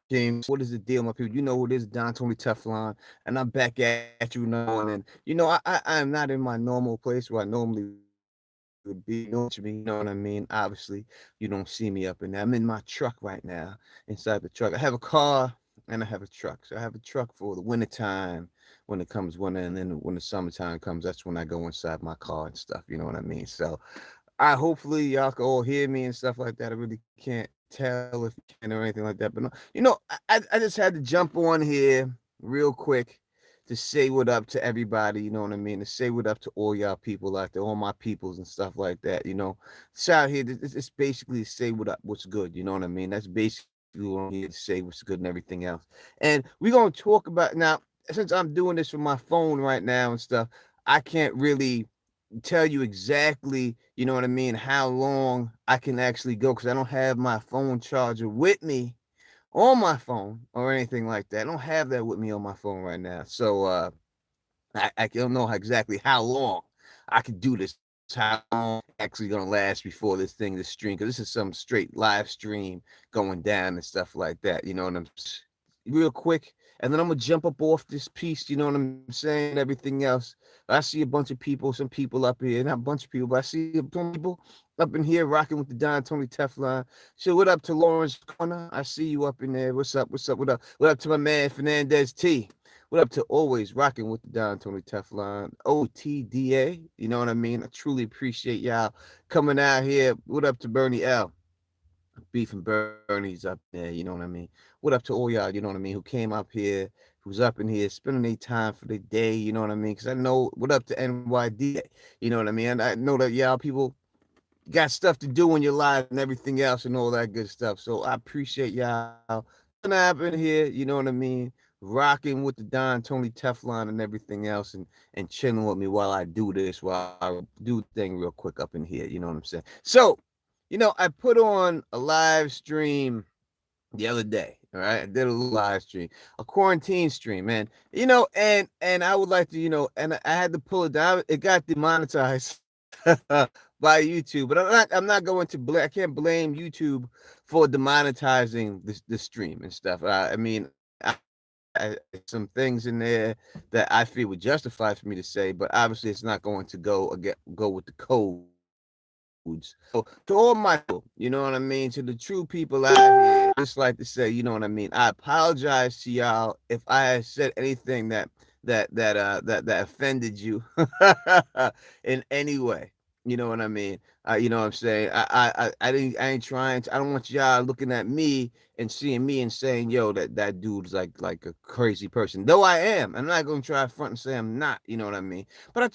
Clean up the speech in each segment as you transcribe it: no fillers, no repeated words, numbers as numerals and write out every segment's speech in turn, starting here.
James, what is the deal, my people? You know who it is, Don Tony Teflon, and I'm back at you now. And I am not in my normal place where I normally would be. You know what me? You know what I mean? Obviously, you don't see me up in there. I'm in my truck right now, inside the truck. I have a car and I have a truck. So I have a truck for the winter time when it comes winter, and then when the summertime comes, that's when I go inside my car and stuff. You know what I mean? So I hopefully y'all can all hear me and stuff like that. I really can't tell if you can or anything like that. But no, I just had to jump on here real quick to say what up to everybody, you know what I mean? To say what up to all y'all people out there, all my peoples and stuff like that, you know. It's out here, it's basically to say what up, what's good, you know what I mean? That's basically what I'm here to say what's good and everything else. And we're gonna talk about now, since I'm doing this from my phone right now and stuff, I can't really tell you exactly, you know what I mean, how long I can actually go because I don't have my phone charger with me on my phone or anything like that. I don't have that with me on my phone right now. So I don't know exactly how long I could do this, how long actually gonna last before this stream, because this is some straight live stream going down and stuff like that. You know what I'm real quick, and then I'm gonna jump up off this piece. You know what I'm saying? Everything else. I see a bunch of people, some people up here, not a bunch of people, but I see some people up in here rocking with the Don Tony Teflon. So what up to Lawrence Corner? I see you up in there. What's up? What's up? What up? What up to my man Fernandez T? What up to always rocking with the Don Tony Teflon OTDA? You know what I mean? I truly appreciate y'all coming out here. What up to Bernie L? Beef and Bernie's up there, you know what I mean? What up to all y'all, you know what I mean, who came up here, who's up in here, spending their time for the day, you know what I mean? Because I know, what up to NYD, you know what I mean? And I know that y'all people got stuff to do in your lives and everything else and all that good stuff. So I appreciate y'all coming up in here, you know what I mean? Rocking with the Don Tony Teflon and everything else, and chilling with me while I do this, while I do the thing real quick up in here, you know what I'm saying? So, I put on a live stream the other day. All right, I did a little live stream, a quarantine stream, man. And I would like to, and I had to pull it down. It got demonetized by YouTube, but I'm not going to blame. I can't blame YouTube for demonetizing the stream and stuff. I mean, some things in there that I feel would justify for me to say, but obviously it's not going to go with the codes. So to all my people, you know what I mean, to the true people out here, just like to say, you know what I mean. I apologize to y'all if I said anything that offended you in any way. You know what I mean? You know what I'm saying? I ain't trying to. I don't want y'all looking at me and seeing me and saying, yo, that dude's like a crazy person. Though I am. I'm not gonna try front and say I'm not, you know what I mean? But I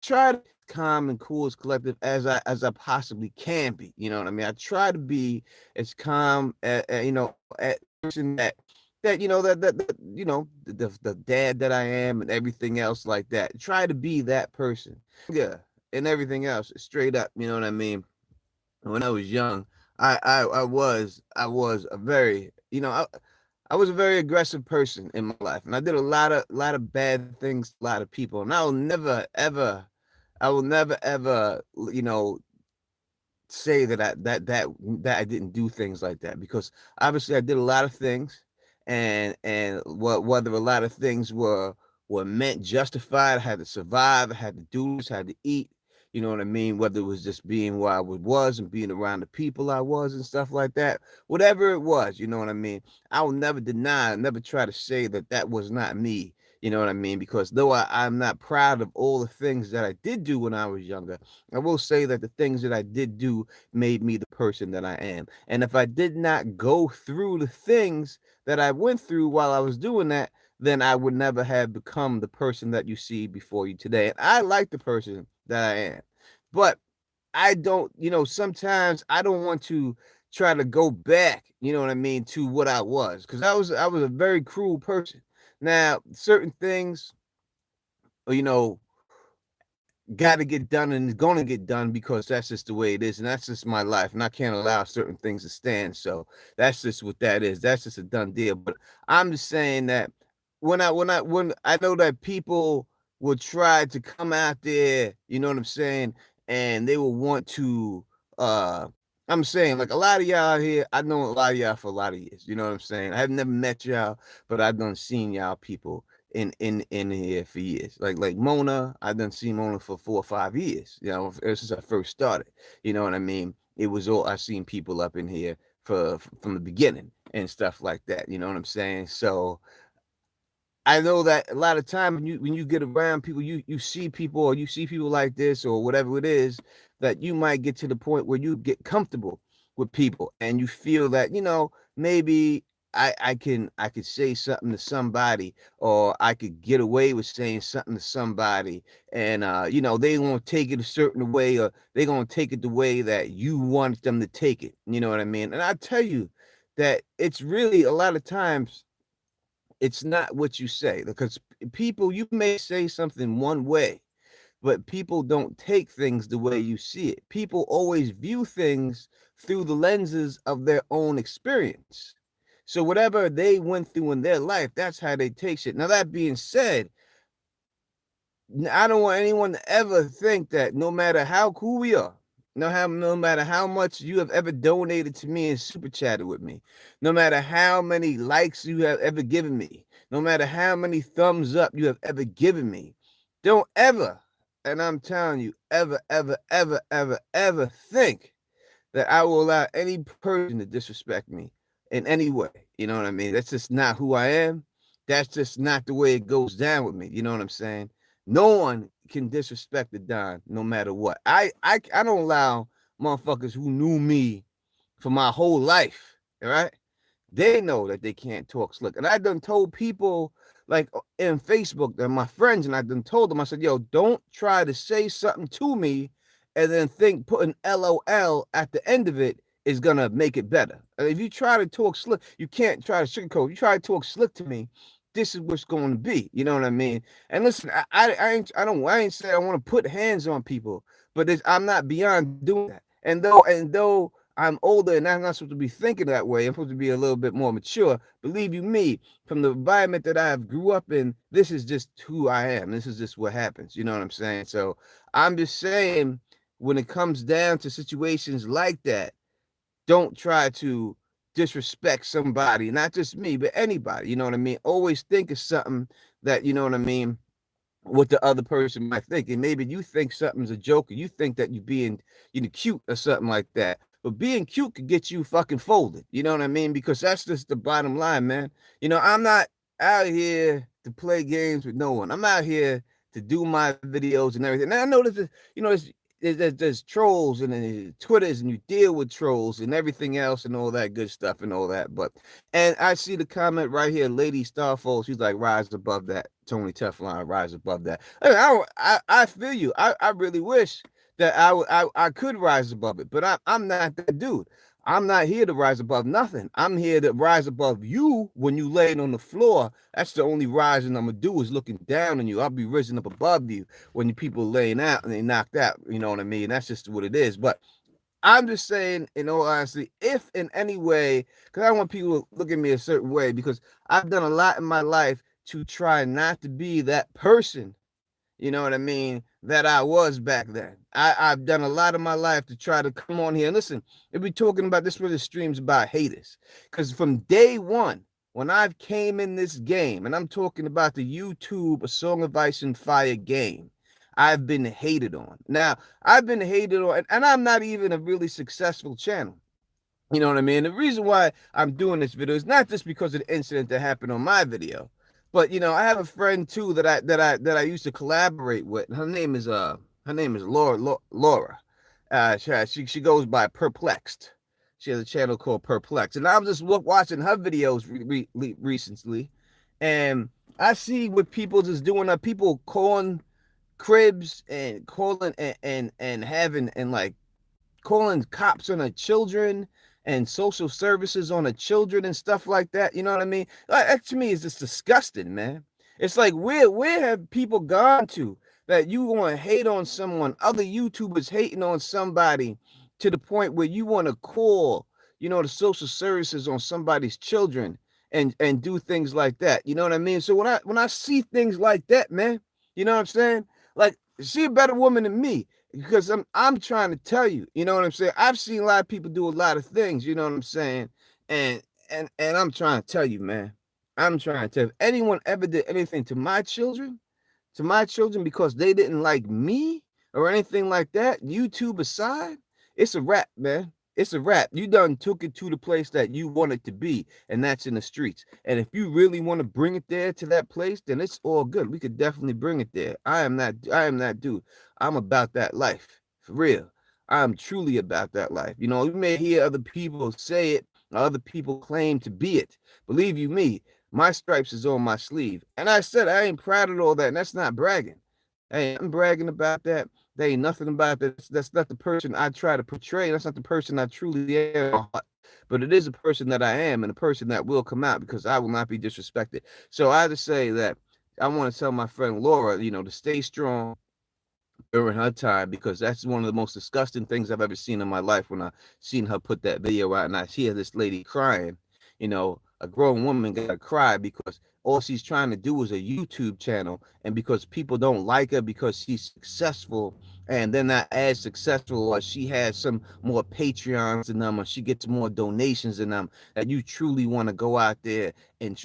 try to calm and cool as collective as I possibly can be. You know what I mean? I try to be as calm, at person that the dad that I am and everything else like that. Try to be that person. Yeah, and everything else straight up. You know what I mean? When I was young, I was a very I was a very aggressive person in my life, and I did a lot of bad things to a lot of people, and I will never ever say that I didn't do things like that, because obviously I did a lot of things, and whether a lot of things were meant justified, I had to survive, I had to do this, I had to eat. You know what I mean? Whether it was just being where I was and being around the people I was and stuff like that, whatever it was, you know what I mean? I will never deny, never try to say that was not me. You know what I mean? Because though I'm not proud of all the things that I did do when I was younger, I will say that the things that I did do made me the person that I am. And if I did not go through the things that I went through while I was doing that, then I would never have become the person that you see before you today. And I like the person that I am. But I don't, sometimes I don't want to try to go back, you know what I mean, to what I was, because I was a very cruel person. Now, certain things, you know, got to get done and it's going to get done because that's just the way it is. And that's just my life. And I can't allow certain things to stand. So that's just what that is. That's just a done deal. But I'm just saying that when I know that people will try to come out there, you know what I'm saying? And they will want to, uh, I'm saying, like, a lot of y'all here, I know a lot of y'all for a lot of years. You know what I'm saying? I have never met y'all, but I've done seen y'all people in here for years. Like Mona, I've done seen Mona for 4 or 5 years. You know, ever since I first started. You know what I mean? It was all I've seen people up in here from the beginning and stuff like that. You know what I'm saying? So I know that a lot of time when you get around people, you see people or you see people like this or whatever it is, that you might get to the point where you get comfortable with people and you feel that, maybe I could say something to somebody, or I could get away with saying something to somebody, and they won't take it a certain way, or they gonna take it the way that you want them to take it. You know what I mean? And I tell you that it's really a lot of times it's not what you say, because people, you may say something one way, but people don't take things the way you see it. People always view things through the lenses of their own experience. So whatever they went through in their life, that's how they take shit. Now, that being said, I don't want anyone to ever think that no matter how cool we are, no matter how much you have ever donated to me and super chatted with me, no matter how many likes you have ever given me, no matter how many thumbs up you have ever given me, don't ever, and I'm telling you, ever, ever, ever, ever, ever think that I will allow any person to disrespect me in any way. You know what I mean? That's just not who I am. That's just not the way it goes down with me. You know what I'm saying? No one can disrespect the Don, no matter what. I don't allow motherfuckers who knew me for my whole life. All right. They know that they can't talk slick. And I done told people, like, in Facebook, that my friends, and I done told them, I said, yo, don't try to say something to me and then think putting LOL at the end of it is gonna make it better. And if you try to talk slick, you can't try to sugarcoat. If you try to talk slick to me, this is what's going to be. You know what I mean? And listen, I ain't say I want to put hands on people, but I'm not beyond doing that. And though I'm older and I'm not supposed to be thinking that way, I'm supposed to be a little bit more mature. Believe you me, from the environment that I have grew up in, this is just who I am. This is just what happens. You know what I'm saying? So I'm just saying, when it comes down to situations like that, don't try to disrespect somebody, not just me, but anybody. You know what I mean? Always think of something that, you know what I mean, what the other person might think. And maybe you think something's a joke, or you think that you're being, cute or something like that. But being cute could get you fucking folded. You know what I mean? Because that's just the bottom line, man. I'm not out here to play games with no one. I'm out here to do my videos and everything. And I know there's trolls and then Twitters, and you deal with trolls and everything else and all that good stuff and all that. And I see the comment right here, Lady Starfall. She's like, rise above that. Tony Teflon, rise above that. I feel you. I really wish that I could rise above it, but I'm not that dude. I'm not here to rise above nothing. I'm here to rise above you when you laying on the floor. That's the only rising I'm gonna do, is looking down on you. I'll be risen up above you when you people laying out and they knocked out. You know what I mean? That's just what it is. But I'm just saying, in all honesty, if in any way, because I don't want people to look at me a certain way, because I've done a lot in my life to try not to be that person, you know what I mean, that I was back then. I've done a lot of my life to try to come on here and listen. If we talking about this, where the streams about haters, because from day one, when I came in this game, and I'm talking about the YouTube A Song of Ice and Fire game, I've been hated on. Now, I've been hated on, and I'm not even a really successful channel. You know what I mean? The reason why I'm doing this video is not just because of the incident that happened on my video, but I have a friend too that I used to collaborate with. Her name is Laura. She goes by Perplexed. She has a channel called Perplexed, and I was just watching her videos recently, and I see what people just doing. People calling cribs and calling and having and like calling cops on the children and social services on the children and stuff like that. You know what I mean? Like, that to me is just disgusting, man. It's like, where have people gone to that you want to hate on someone, other YouTubers hating on somebody, to the point where you want to call, the social services on somebody's children and do things like that. You know what I mean? So when I see things like that, man, you know what I'm saying? Like, she a better woman than me. because I'm trying to tell you, you know what I'm saying? I've seen a lot of people do a lot of things, you know what I'm saying? And and I'm trying to tell you, man. I'm trying to tell you, if anyone ever did anything to my children because they didn't like me or anything like that, YouTube aside, it's a wrap, man. It's a wrap. You done took it to the place that you want it to be, and that's in the streets. And if you really want to bring it there to that place, then it's all good. We could definitely bring it there. I am that dude. I'm about that life. For real. I'm truly about that life. You know, you may hear other people say it, or other people claim to be it. Believe you me, my stripes is on my sleeve. And I said I ain't proud of all that, and that's not bragging. Hey, I'm bragging about that. There ain't nothing about that. That's not the person I try to portray. That's not the person I truly am. But it is a person that I am and a person that will come out because I will not be disrespected. So I just say that I want to tell my friend Laura, you know, to stay strong during her time because that's one of the most disgusting things I've ever seen in my life when I seen her put that video out and I hear this lady crying. You know, a grown woman gotta cry because all she's trying to do is a YouTube channel, and because people don't like her because she's successful and they're not as successful, or she has some more Patreons than them, or she gets more donations than them, that you truly want to go out there and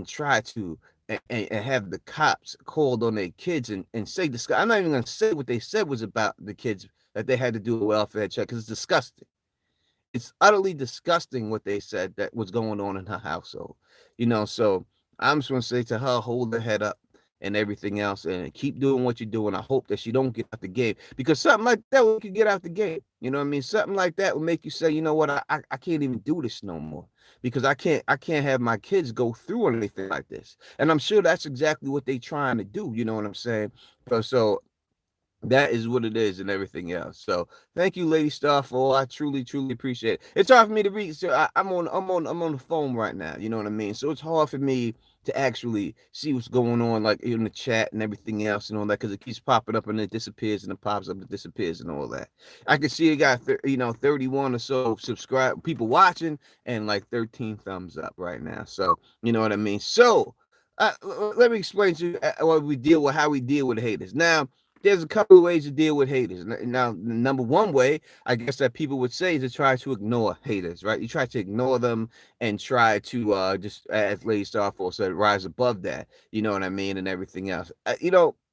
try to and have the cops called on their kids and say this. I'm not even gonna say what they said was about the kids that they had to do a welfare check because it's disgusting. It's utterly disgusting what they said that was going on in her household. You know, so I'm just gonna say to her, hold her head up and everything else, and keep doing what you're doing. I hope that she don't get out the game because something like that will could get out the game. You know what I mean? Something like that will make you say, you know what, I can't even do this no more because I can't have my kids go through anything like this. And I'm sure that's exactly what they trying to do. You know what I'm saying? So that is what it is and everything else. So thank you, Lady Starfall. I truly, truly appreciate it. It's hard for me to read. So I'm on the phone right now. You know what I mean? So it's hard for me to actually see what's going on, like in the chat and everything else and all that, because it keeps popping up and it disappears and it pops up and disappears and all that. I can see it got 31 or so subscribe people watching and like 13 thumbs up right now. So you know what I mean. So let me explain to you what we deal with, how we deal with haters. Now, there's a couple of ways to deal with haters. Now, the number one way, I guess that people would say, is to try to ignore haters, right? You try to ignore them and try to just, as Lady Starfall said, rise above that. You know what I mean, and everything else.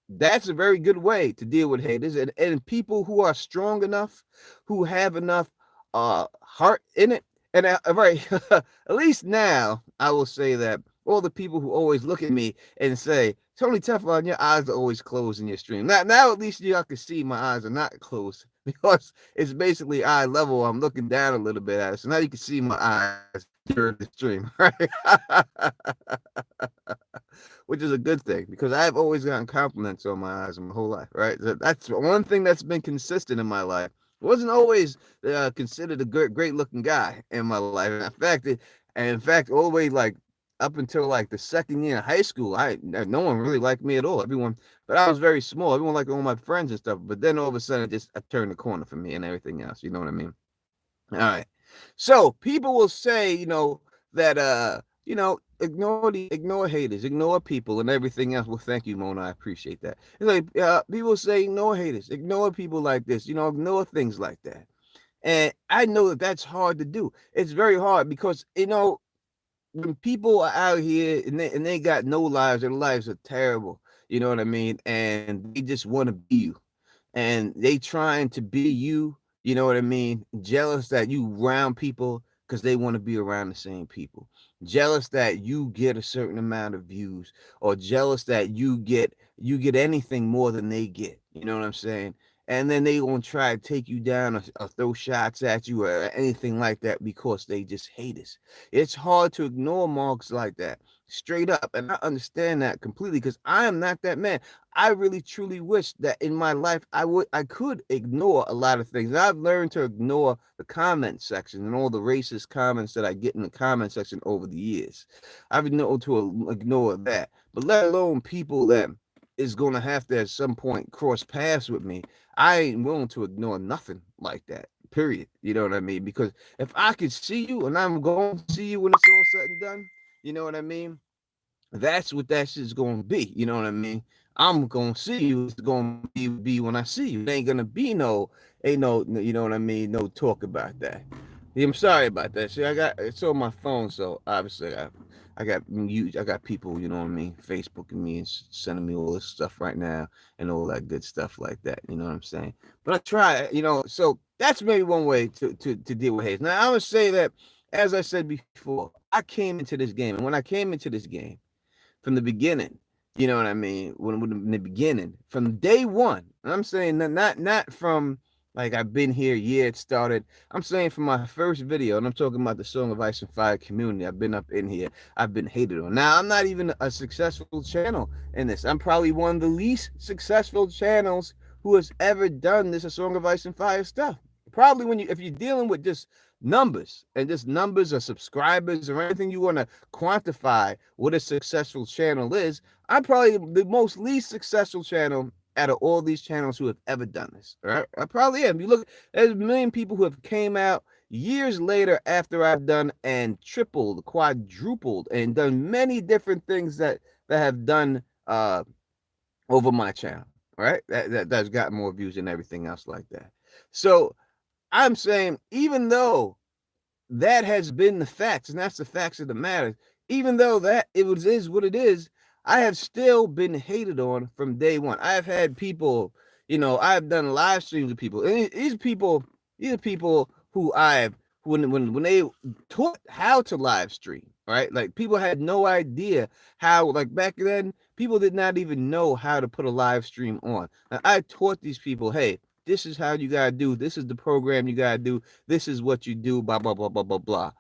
That's a very good way to deal with haters, and people who are strong enough, who have enough heart in it, and right, at least now I will say that all the people who always look at me and say, Tony Teflon, your eyes are always closed in your stream. Now at least y'all can see my eyes are not closed because it's basically eye level. I'm looking down a little bit at it. So now you can see my eyes during the stream, right? Which is a good thing because I've always gotten compliments on my eyes my whole life, right? That's one thing that's been consistent in my life. I wasn't always considered a great looking guy in my life. In fact, all the way like up until like the second year of high school, no one really liked me at all. Everyone, but I was very small. Everyone liked all my friends and stuff. But then all of a sudden, I turned the corner for me and everything else. You know what I mean? All right. So people will say, that ignore haters, ignore people and everything else. Well, thank you, Mona. I appreciate that. It's like people say ignore haters, ignore people like this, ignore things like that. And I know that that's hard to do. It's very hard because when people are out here and they got no lives, their lives are terrible. You know what I mean? And they just want to be you and they trying to be you, you know what I mean? Jealous that you around people because they want to be around the same people. Jealous that you get a certain amount of views, or jealous that you get anything more than they get. You know what I'm saying? And then they gonna try to take you down or throw shots at you or anything like that because they just hate us. It's hard to ignore marks like that, straight up. And I understand that completely because I am not that man. I really truly wish that in my life I could ignore a lot of things. And I've learned to ignore the comment section and all the racist comments that I get in the comment section over the years. I've known to ignore that. But let alone people that is gonna have to at some point cross paths with me. I ain't willing to ignore nothing like that. Period. You know what I mean? Because if I could see you and I'm going to see you when it's all said and done, you know what I mean? That's what that shit's going to be. You know what I mean? I'm gonna see you. It's gonna be when I see you. It ain't gonna be you know what I mean? No talk about that. Yeah, I'm sorry about that. See, it's on my phone, so obviously I got people, you know what I mean, Facebooking me and sending me all this stuff right now and all that good stuff like that. You know what I'm saying? But I try, so that's maybe one way to deal with hate. Now I would say that, as I said before, I came into this game, and when I came into this game from the beginning. You know what I mean? When in the beginning, from day one. And I'm saying that not from like I've been here, yeah, it started. I'm saying from my first video, and I'm talking about the Song of Ice and Fire community. I've been up in here. I've been hated on. Now I'm not even a successful channel in this. I'm probably one of the least successful channels who has ever done this, a Song of Ice and Fire stuff. Probably if you're dealing with just numbers and just numbers or subscribers or anything you want to quantify what a successful channel is, I'm probably the most least successful channel out of all these channels who have ever done this. Right? I probably am. You look, there's a million people who have came out years later after I've done and tripled, quadrupled, and done many different things that have done over my channel. Right? That's got more views and everything else like that. So I'm saying, even though that has been the facts, and that's the facts of the matter. Even though that is what it is, I have still been hated on from day one. I have had people, I've done live streams with people, and these are people who I've when they taught how to live stream, right? Like people had no idea how. Like back then, people did not even know how to put a live stream on. And I taught these people, hey, this is how you gotta do. This is the program you gotta do. This is what you do. Blah blah blah blah blah blah.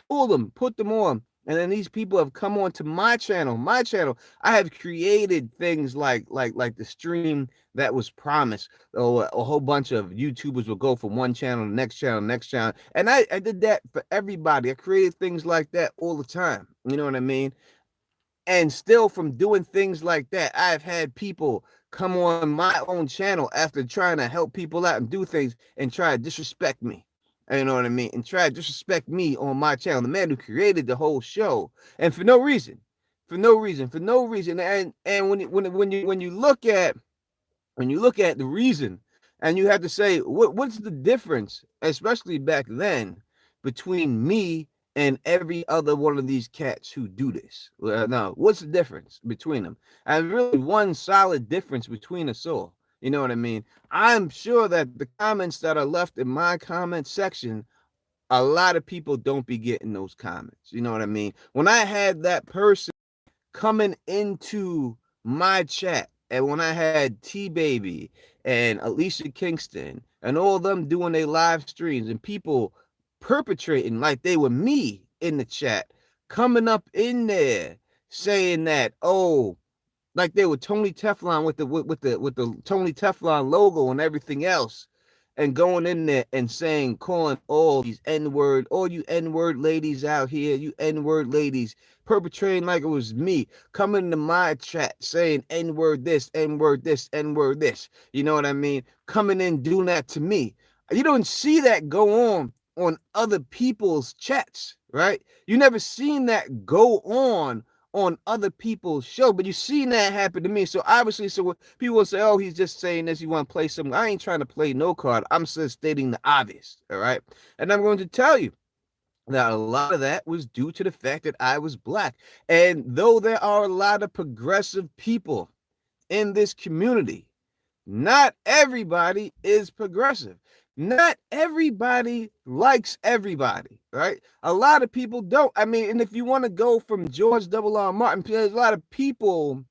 Told them, put them on, and then these people have come on to my channel. My channel. I have created things like the stream that was promised. Or a whole bunch of YouTubers will go from one channel to next channel, next channel, and I did that for everybody. I created things like that all the time. You know what I mean? And still, from doing things like that, I've had people come on my own channel after trying to help people out and do things and try to disrespect me. You know what I mean? And try to disrespect me on my channel, the man who created the whole show, and for no reason, for no reason, for no reason. And when you look at the reason, and you have to say what's the difference, especially back then, between me and every other one of these cats who do this. No, what's the difference between them? And really one solid difference between us all. You know what I mean? I'm sure that the comments that are left in my comment section, a lot of people don't be getting those comments. You know what I mean? When I had that person coming into my chat, and when I had T Baby and Alicia Kingston and all of them doing their live streams, and people perpetrating like they were me in the chat, coming up in there saying that, oh, like they were Tony Teflon with the Tony Teflon logo and everything else, and going in there and saying, calling all these N-word, all you N-word ladies out here, you N-word ladies, perpetrating like it was me, coming to my chat saying N-word this, N-word this, N-word this. You know what I mean? Coming in doing that to me. You don't see that go on other people's chats, right? You never seen that go on other people's show, but you've seen that happen to me. So obviously, so people will say, oh, he's just saying this, you want to play something. I ain't trying to play no card. I'm just stating the obvious. All right. And I'm going to tell you that a lot of that was due to the fact that I was black. And though there are a lot of progressive people in this community, not everybody is progressive. Not everybody likes everybody, right? A lot of people don't. I mean, and if you want to go from George R. Martin, there's a lot of people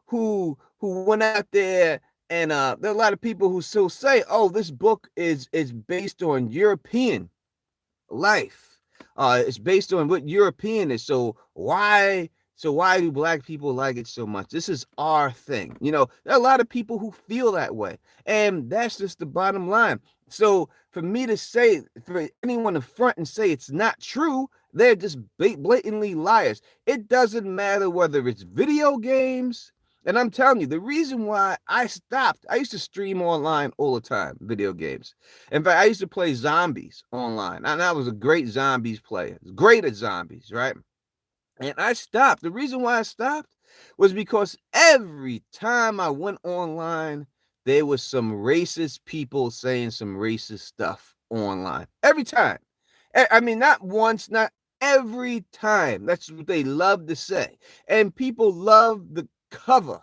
who went out there, and there are a lot of people who still say, "Oh, this book is based on European life. It's based on what European is. So why do black people like it so much? This is our thing. There are a lot of people who feel that way, and that's just the bottom line. So for me to say, for anyone to front and say it's not true, they're just blatantly liars. It doesn't matter whether it's video games. And I'm telling you, the reason why I stopped, I used to stream online all the time, video games. In fact, I used to play zombies online, and I was a great zombies player, great at zombies, right? And I stopped. The reason why I stopped was because every time I went online, there was some racist people saying some racist stuff online. Every time. I mean, not once, not every time. That's what they love to say. And people love the cover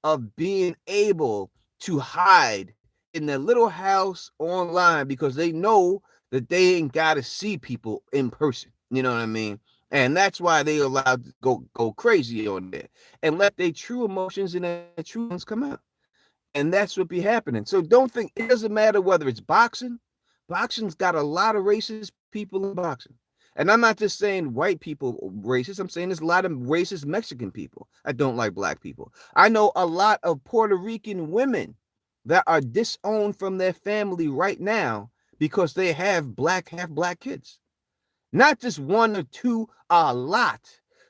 of being able to hide in their little house online because they know that they ain't got to see people in person. You know what I mean? And that's why they allowed to go crazy on there and let their true emotions and their true ones come out. And that's what be happening. So don't think it doesn't matter whether it's boxing. Boxing's got a lot of racist people in boxing. And I'm not just saying white people racist. I'm saying there's a lot of racist Mexican people. I don't like black people. I know a lot of Puerto Rican women that are disowned from their family right now because they have half black kids. Not just one or two, a lot.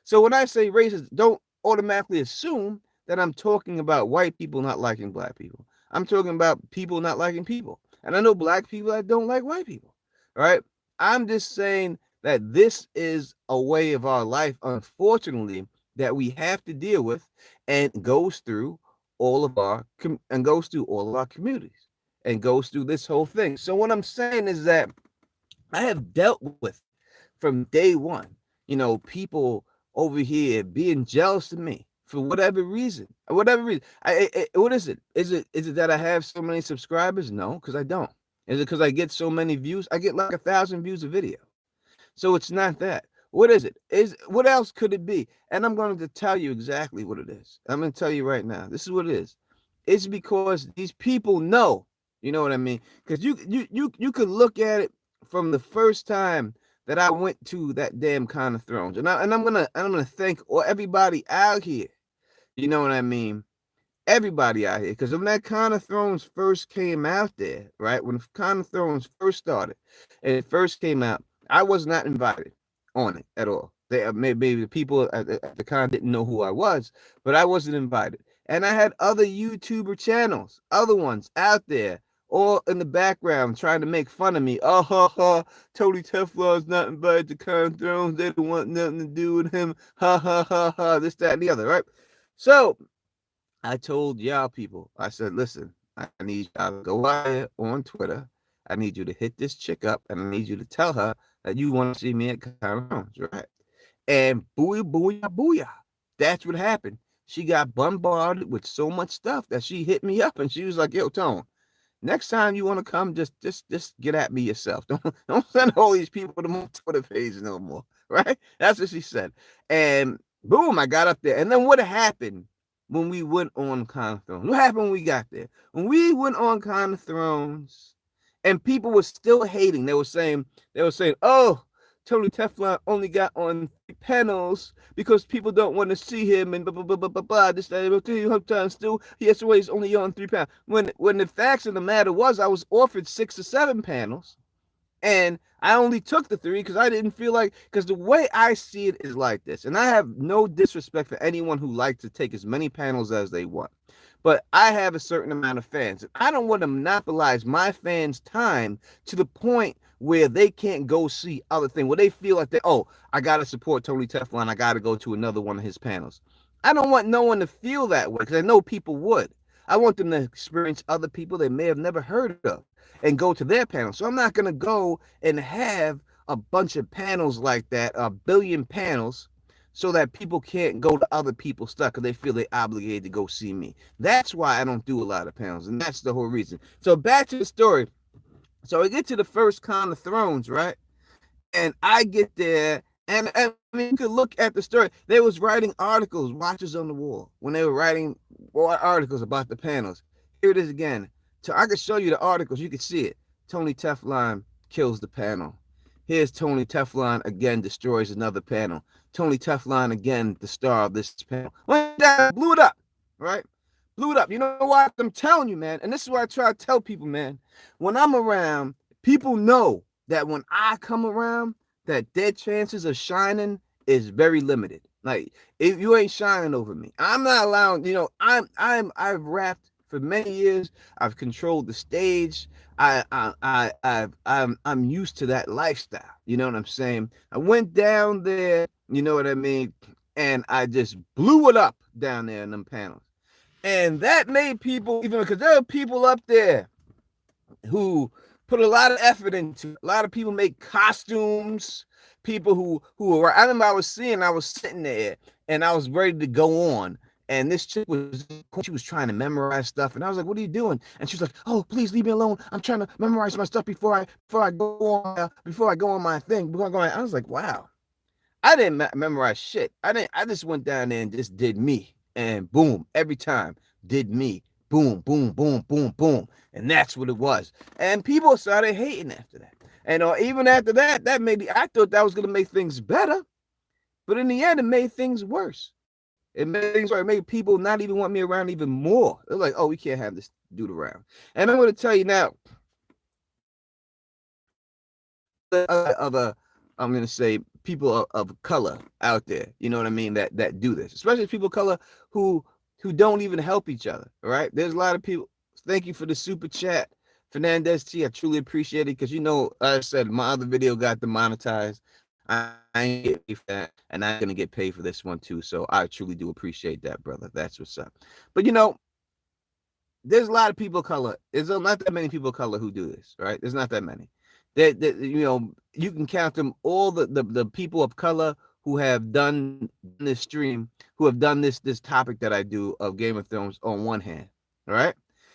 So when I say racist, don't automatically assume that I'm talking about white people not liking black people. I'm talking about people not liking people. And I know black people that don't like white people. All right. I'm just saying that this is a way of our life, unfortunately, that we have to deal with and goes through all of our communities and goes through this whole thing. So what I'm saying is that I have dealt with from day one, people over here being jealous of me for whatever reason. Whatever reason. What is it? Is it that I have so many subscribers? No, because I don't. Is it because I get so many views? I get like 1,000 views a video. So it's not that. What is it? What else could it be? And I'm going to tell you exactly what it is. I'm going to tell you right now. This is what it is. It's because these people know. You know what I mean? Because you could look at it from the first time that I went to that damn Con of Thrones, and I'm gonna thank everybody out here. You know what I mean? Everybody out here, because when that Con of Thrones first came out there, right? When Con of Thrones first started and it first came out, I was not invited on it at all. Maybe the people at the con didn't know who I was, but I wasn't invited. And I had other YouTuber channels, other ones out there, all in the background trying to make fun of me. Oh, ha, ha, Tony Teflon's not invited to Con of Thrones. They don't want nothing to do with him. Ha, ha, ha, ha, this, that, and the other, right? So I told y'all people, I said, listen, I need y'all to go out there on Twitter. I need you to hit this chick up and I need you to tell her that you want to see me at Conference, right? And booyah, booyah, booyah. That's what happened. She got bombarded with so much stuff that she hit me up and she was like, yo, Tone, next time you want to come, just get at me yourself. Don't send all these people to my Twitter page no more. Right? That's what she said. And boom, I got up there. And then what happened when we went on Con of Thrones? What happened when we got there? When we went on Con of Thrones, and people were still hating. They were saying, oh, Tony Teflon only got on 3 panels because people don't want to see him and blah blah blah blah blah blah. This that still he has to wait. He's only on 3 panels. When the facts of the matter was, I was offered 6 or 7 panels, and I only took the 3 because I didn't feel like, because the way I see it is like this, and I have no disrespect for anyone who likes to take as many panels as they want. But I have a certain amount of fans. I don't want to monopolize my fans' time to the point where they can't go see other things, where they feel like I got to support Tony Teflon. I got to go to another one of his panels. I don't want no one to feel that way because I know people would. I want them to experience other people they may have never heard of and go to their panel. So I'm not going to go and have a bunch of panels like that, a billion panels, so that people can't go to other people's stuff because they feel they're obligated to go see me. That's why I don't do a lot of panels, and that's the whole reason. So back to the story. So I get to the first Con of Thrones, right? And I get there, and I mean, you could look at the story. They was writing articles, watchers on the wall, when they were writing articles about the panels. Here it is again. So I could show you the articles. You could see it. Tony Teflon kills the panel. Here's Tony Teflon again destroys another panel. Tony Teflon again, the star of this panel. Went down, blew it up, right? Blew it up. You know what? I'm telling you, man. And this is what I try to tell people, man. When I'm around, people know that when I come around, that their chances of shining is very limited. Like, if you ain't shining over me, I'm not allowing. I've rapped for many years. I've controlled the stage. I'm used to that lifestyle. You know what I'm saying? I went down there. You know what I mean? and I just blew it up down there in them panels. And that made people, even because there are people up there who put a lot of effort into it. A lot of people make costumes. People who were. I remember I was sitting there and I was ready to go on. And this chick she was trying to memorize stuff, and I was like, "What are you doing?" And she was like, "Oh, please leave me alone. I'm trying to memorize my stuff before I go on my thing." I was like, "Wow." I didn't memorize shit. I just went down there and just did me, and boom, every time did me, boom, boom, boom, boom, boom, and that's what it was. And people started hating after that, and even after that, I thought that was gonna make things better, but in the end, it made things worse. It made things worse. It made people not even want me around even more. They're like, "Oh, we can't have this dude around." And I'm gonna tell you now, other I'm gonna say people of color out there, you know what I mean, that do this, especially people of color who don't even help each other. All right, there's a lot of people. Thank you for the super chat, Fernandez T. I truly appreciate it because I said my other video got demonetized. I ain't get paid for that, and I'm gonna get paid for this one too. So I truly do appreciate that, brother. That's what's up. But there's a lot of people of color. There's not that many people of color who do this, right? There's not that many. That you can count them all the people of color who have done this stream, who have done this topic that I do of Game of Thrones on one hand, all right?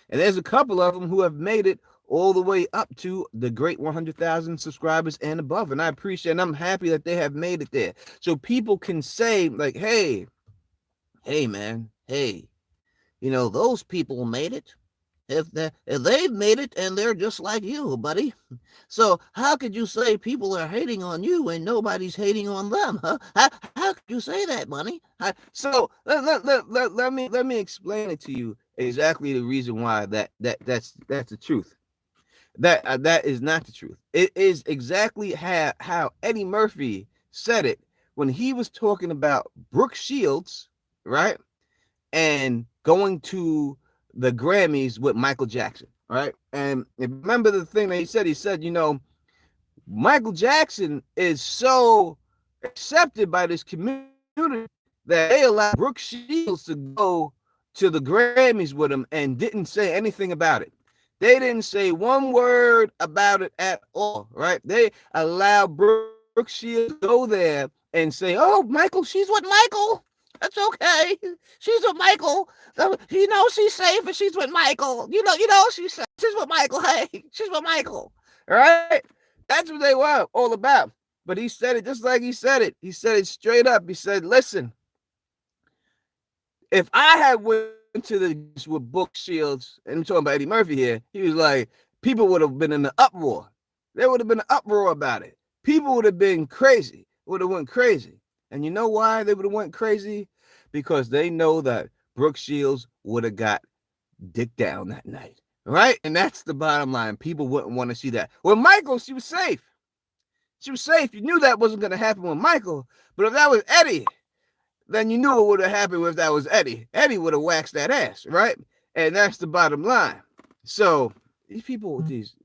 And there's a couple of them who have made it all the way up to the great 100,000 subscribers and above. And I appreciate and I'm happy that they have made it there. So people can say like, hey, man, hey, those people made it. If they've made it and they're just like you, buddy. So how could you say people are hating on you and nobody's hating on them? Huh? How could you say that, buddy? So let me explain it to you exactly the reason why that's the truth. That is not the truth. It is exactly how Eddie Murphy said it when he was talking about Brooke Shields, right? And going to the Grammys with Michael Jackson, right? And remember the thing that he said, Michael Jackson is so accepted by this community that they allowed Brooke Shields to go to the Grammys with him and didn't say anything about it. They didn't say one word about it at all, right? They allowed Brooke Shields to go there and say, "Oh, Michael, she's with Michael. That's okay. She's with Michael. She's safe and she's with Michael. She's with Michael. Hey, she's with Michael. All right? That's what they were all about." But he said it just like he said it. He said it straight up. He said, "Listen, if I had went to the with Brooke Shields, and I'm talking about Eddie Murphy here, he was like, people would have been in an uproar. There would have been an uproar about it. People would have been crazy. Would have went crazy. And you know why they would have went crazy? Because they know that Brooke Shields would have got dick down that night, right? And that's the bottom line. People wouldn't want to see that. Well, Michael, she was safe. She was safe. You knew that wasn't going to happen with Michael. But if that was Eddie, then you knew it would have happened if that was Eddie. Eddie would have waxed that ass, right? And that's the bottom line. So these people with these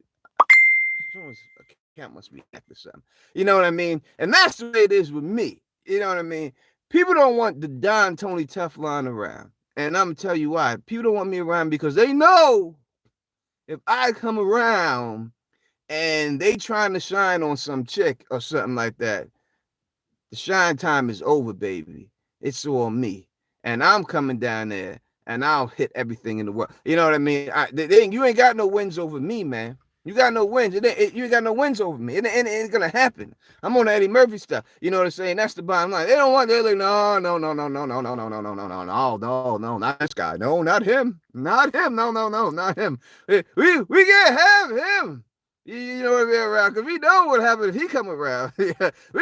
account must be hacked or something. You know what I mean? And that's the way it is with me. You know what I mean? People don't want the Don Tony Teflon around. And I'm gonna tell you why. People don't want me around because they know if I come around and they trying to shine on some chick or something like that, the shine time is over, baby. It's all me. And I'm coming down there and I'll hit everything in the world. You know what I mean? You ain't got no wins over me, man. You got no wins. You ain't got no wins over me. It ain't gonna happen. I'm on the Eddie Murphy stuff. You know what I'm saying? That's the bottom line. They don't want. They're like, no, not this guy. No, not him. Not him. No, not him. We can't have him. You know what I mean? Around because we know what happened if he come around. We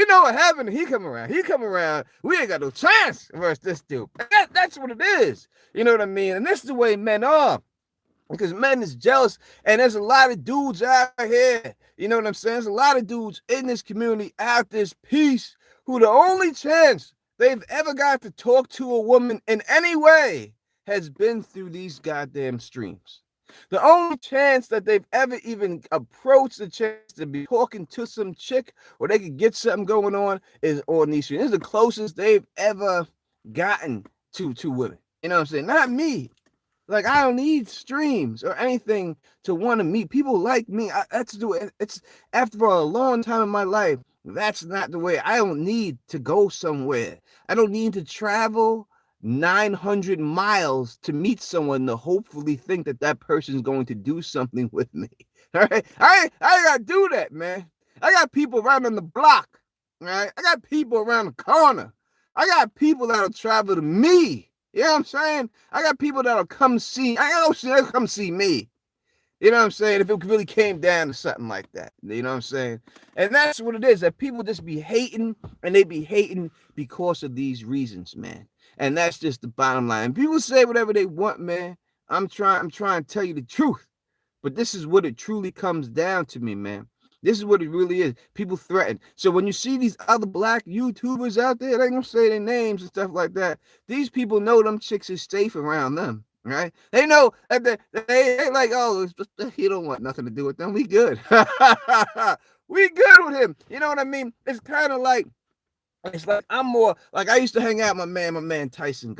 know what happened if he come around. He come around. We ain't got no chance versus this dude. That's what it is. You know what I mean? And this is the way men are. Because men is jealous, and there's a lot of dudes out here. You know what I'm saying? There's a lot of dudes in this community out this piece who the only chance they've ever got to talk to a woman in any way has been through these goddamn streams. The only chance that they've ever even approached the chance to be talking to some chick or they could get something going on is on these streams. This is the closest they've ever gotten to women. You know what I'm saying? Not me. Like, I don't need streams or anything to want to meet people like me. That's the way it's after a long time in my life. That's not the way. I don't need to go somewhere. I don't need to travel 900 miles to meet someone to hopefully think that that person's going to do something with me. All right. I got to do that, man. I got people right on the block. All right. I got people around the corner. I got people that'll travel to me. You know what I'm saying? I got people that'll come see. I know they'll come see me. You know what I'm saying? If it really came down to something like that. You know what I'm saying? And that's what it is. That people just be hating, and they be hating because of these reasons, man. And that's just the bottom line. People say whatever they want, man. I'm trying to tell you the truth. But this is what it truly comes down to me, man. This is what it really is. People threaten. So when you see these other black YouTubers out there, they ain't gonna say their names and stuff like that. These people know them chicks is safe around them, right? They know that they like, oh, he don't want nothing to do with them. We good. We good with him. You know what I mean? It's kind of like, it's like I'm more like I used to hang out with my man Tyson,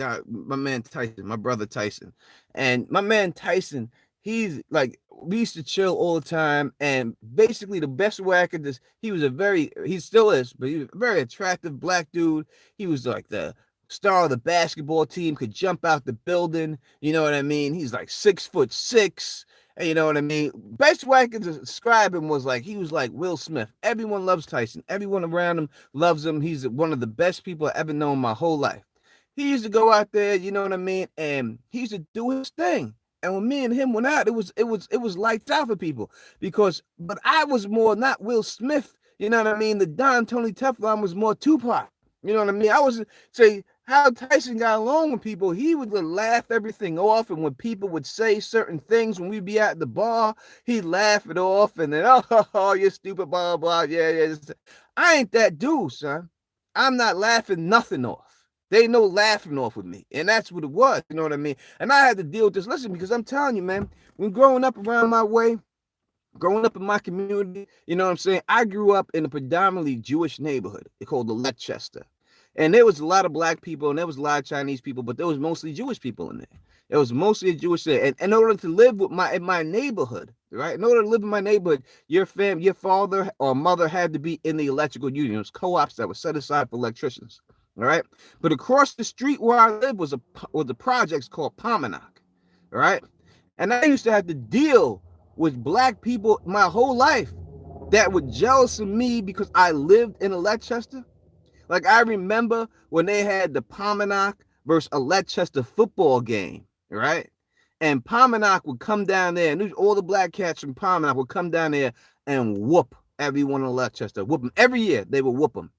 my brother Tyson. And my man Tyson, he's like, we used to chill all the time. And basically, the best way I could just, he still is, but he was a very attractive black dude. He was like the star of the basketball team, could jump out the building. You know what I mean? He's like 6'6". You know what I mean? Best way I could describe him was like, he was like Will Smith. Everyone loves Tyson. Everyone around him loves him. He's one of the best people I've ever known my whole life. He used to go out there, you know what I mean? And he used to do his thing. And when me and him went out, it was lights out for people but I was more not Will Smith, you know what I mean? The Don Tony Teflon was more Tupac. You know what I mean? I was say how Tyson got along with people. He would laugh everything off, and when people would say certain things when we'd be at the bar, he'd laugh it off, and then oh you're stupid, blah blah, yeah. I ain't that dude, son. I'm not laughing nothing off. They ain't no laughing off with me, and that's what it was. You know what I mean? And I had to deal with this. Listen, because I'm telling you, man, when growing up around my way, growing up in my community, you know what I'm saying? I grew up in a predominantly Jewish neighborhood called the Leicester. And there was a lot of black people and there was a lot of Chinese people, but there was mostly Jewish people in there. It was mostly a Jewish thing. And in order to live in my neighborhood, right? In order to live in my neighborhood, your father or mother had to be in the electrical union. It was co-ops that were set aside for electricians. All right. But across the street where I lived was the projects called Pominack. All right. And I used to have to deal with black people my whole life that were jealous of me because I lived in a Leicester. Like, I remember when they had the Pominack versus a Leicester football game, right? And Pominack would come down there, and all the black cats from Pominack would come down there and whoop everyone in Leicester. Whoop them. Every year, they would whoop them.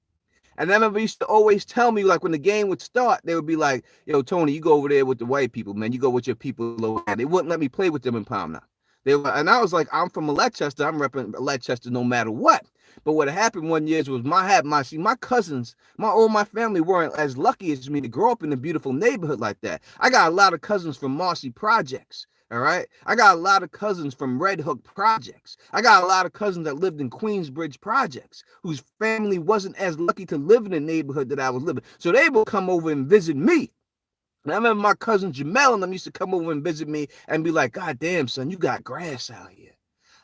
And I remember they used to always tell me, like, when the game would start, they would be like, yo, Tony, you go over there with the white people, man. You go with your people over there. They wouldn't let me play with them in Pominack. And I was like, I'm from Leicester. I'm repping Leicester no matter what. But what happened one year was my cousins, all my family weren't as lucky as me to grow up in a beautiful neighborhood like that. I got a lot of cousins from Marcy Projects. All right. I got a lot of cousins from Red Hook Projects. I got a lot of cousins that lived in Queensbridge Projects whose family wasn't as lucky to live in the neighborhood that I was living. So they would come over and visit me. And I remember my cousin Jamel and them used to come over and visit me and be like, God damn, son, you got grass out here.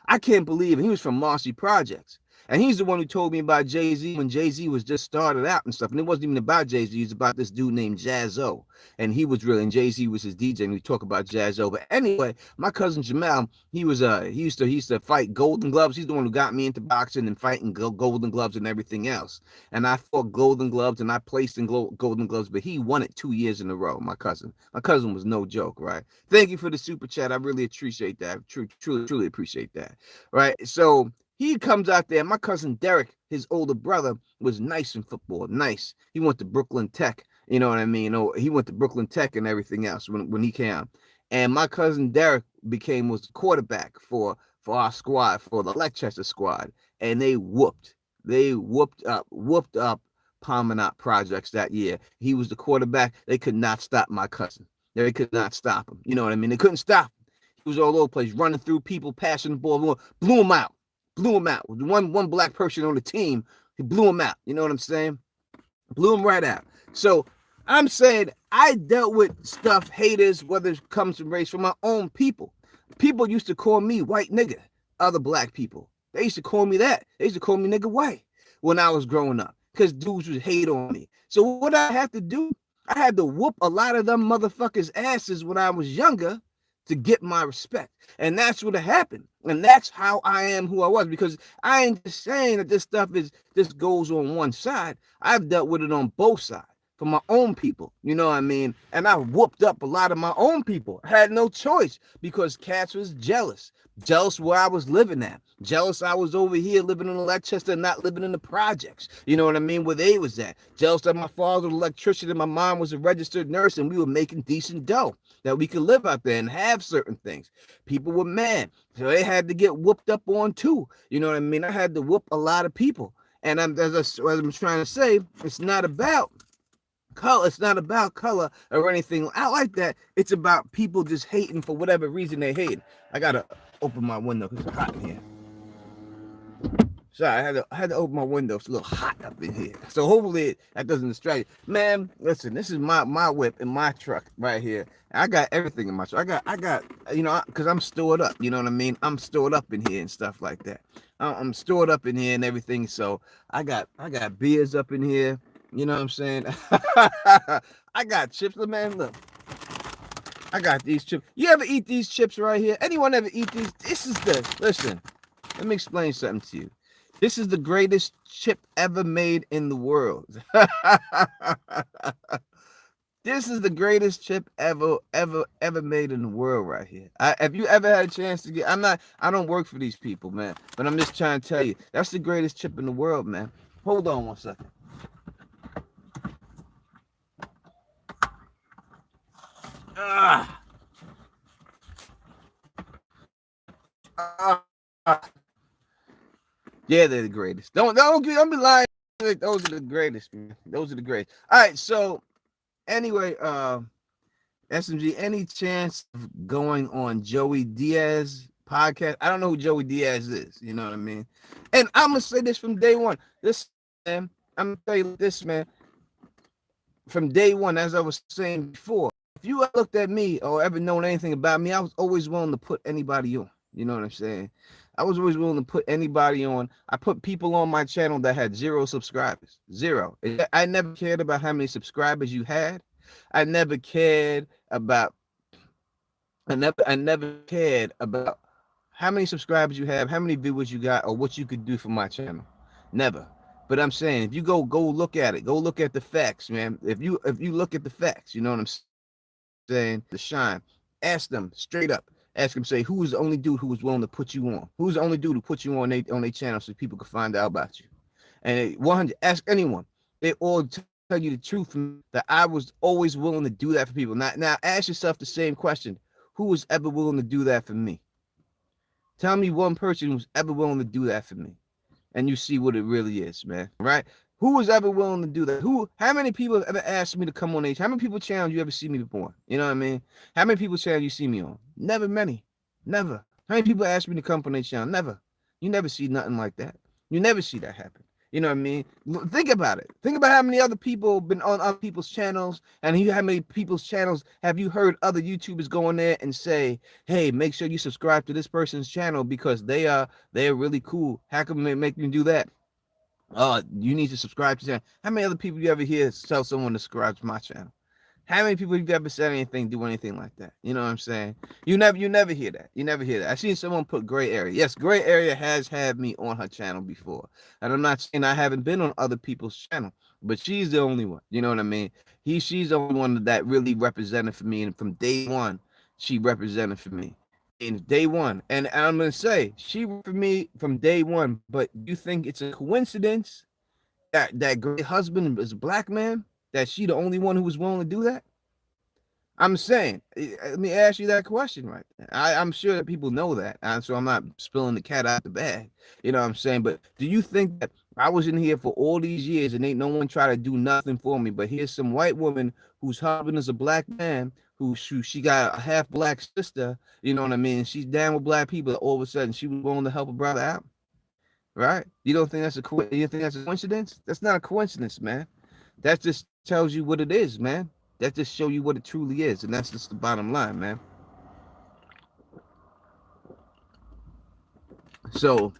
I can't believe it. He was from Marcy Projects. And he's the one who told me about Jay-Z when Jay-Z was just started out and stuff. And it wasn't even about Jay-Z. It was about this dude named Jazzo. And he was really, and Jay-Z was his DJ, and we talk about Jazzo. But anyway, my cousin Jamal, he used to fight Golden Gloves. He's the one who got me into boxing and fighting Golden Gloves and everything else. And I fought Golden Gloves and I placed in Golden Gloves, but he won it 2 years in a row, my cousin. My cousin was no joke, right? Thank you for the super chat. I really appreciate that. Truly appreciate that. Right? So he comes out there. My cousin Derek, his older brother, was nice in football. Nice. He went to Brooklyn Tech. You know what I mean? He went to Brooklyn Tech and everything else when he came. And my cousin Derek was the quarterback for our squad, for the Leicester squad. And they whooped up Palmanot Projects that year. He was the quarterback. They could not stop my cousin. They could not stop him. You know what I mean? They couldn't stop him. was all over the place, running through people, passing the ball, blew him out. Blew him out. One black person on the team, he blew him out. You know what I'm saying? Blew him right out. So I'm saying I dealt with stuff, haters, whether it comes from race, from my own people. People used to call me white nigga, other black people. They used to call me that. They used to call me nigga white when I was growing up because dudes would hate on me. So what I had to do, I had to whoop a lot of them motherfuckers' asses when I was younger to get my respect. And that's what happened. And that's how I am who I was, because I ain't just saying that this stuff is just goes on one side. I've dealt with it on both sides for my own people. You know what I mean? And I whooped up a lot of my own people. I had no choice because cats was jealous. Jealous where I was living at. Jealous I was over here living in Leicester, not living in the projects. You know what I mean? Where they was at. Jealous that my father was an electrician and my mom was a registered nurse and we were making decent dough that we could live out there and have certain things. People were mad. So they had to get whooped up on too. You know what I mean? I had to whoop a lot of people. And as I'm trying to say, it's not about color. It's not about color or anything I like that. It's about people just hating for whatever reason they hate. I gotta open my window because it's hot in here. Sorry, I had to open my window. It's a little hot up in here. So hopefully that doesn't distract you. Man, listen, this is my whip and my truck right here. I got everything in my truck. I got you know, because I'm stored up. You know what I mean? I'm stored up in here and stuff like that. I'm stored up in here and everything. So I got beers up in here. You know what I'm saying? I got chips. Man, look. I got these chips. You ever eat these chips right here? Anyone ever eat these? Listen, let me explain something to you. This is the greatest chip ever made in the world. This is the greatest chip ever made in the world right here. Have you ever had a chance to get, I don't work for these people, man, but I'm just trying to tell you, that's the greatest chip in the world, man. Hold on one second. Yeah, they're the greatest. Don't be lying. Those are the greatest, man. Those are the greatest. All right, so anyway, SMG, any chance of going on Joey Diaz podcast? I don't know who Joey Diaz is. You know what I mean? And I'm gonna say this from day one. This, man, I'm gonna tell you this, man. From day one, as I was saying before, if you ever looked at me or ever known anything about me, I was always willing to put anybody on. You know what I'm saying? I was always willing to put anybody on. I put people on my channel that had 0 subscribers. 0. I never cared about how many subscribers you had. I never cared about how many subscribers you have, how many viewers you got, or what you could do for my channel. Never. But I'm saying, if you go look at it, go look at the facts, man. If you look at the facts, you know what I'm saying? The shine. Ask them straight up. Ask them, say, who was the only dude who was willing to put you on? Who's the only dude who put you on their channel so people could find out about you? And 100, ask anyone. They all tell you the truth that I was always willing to do that for people. Now ask yourself the same question. Who was ever willing to do that for me? Tell me one person who's ever willing to do that for me. And you see what it really is, man. Right? Who was ever willing to do that? How many people have ever asked me to come on age? How many people channel you ever see me before? You know what I mean? How many people channel you see me on? Never many. Never. How many people ask me to come on their channel? Never. You never see nothing like that. You never see that happen. You know what I mean? Think about it. Think about how many other people have been on other people's channels, and how many people's channels have you heard other YouTubers go in there and say, hey, make sure you subscribe to this person's channel because they're really cool. How come they make me do that? You need to subscribe to the channel. How many other people you ever hear tell someone to subscribe to my channel? How many people you've ever said anything, do anything like that? You know what I'm saying? You never hear that. You never hear that. I seen someone put Gray Area. Yes, Gray Area has had me on her channel before. And I'm not saying I haven't been on other people's channel, but she's the only one. You know what I mean? She's the only one that really represented for me. And from day one, she represented for me. In day one. And I'm gonna say she for me from day one. But you think it's a coincidence that great husband is a black man? That she the only one who was willing to do that? I'm saying, let me ask you that question right there. I'm sure that people know that, so I'm not spilling the cat out the bag. You know what I'm saying? But do you think that I was in here for all these years and ain't no one try to do nothing for me. But here's some white woman whose husband is a black man, who she got a half black sister, you know what I mean? She's down with black people. All of a sudden she was willing to help a brother out. Right? You don't think that's you think that's a coincidence? That's not a coincidence, man. That just tells you what it is, man. That just show you what it truly is. And that's just the bottom line, man. So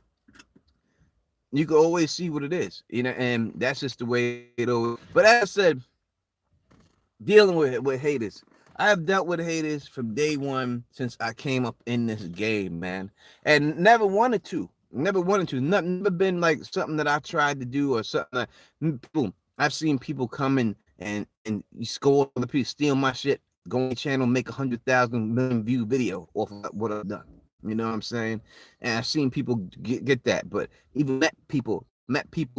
you can always see what it is, you know, and that's just the way it always. But as I said, dealing with haters, I have dealt with haters from day one since I came up in this game, man, and never wanted to. Never been like something that I tried to do or something. Boom. I've seen people come in and you score the people, steal my shit, go on the channel, make 100,000 million view video off of what I've done. You know what I'm saying? And I've seen people get that, but even met people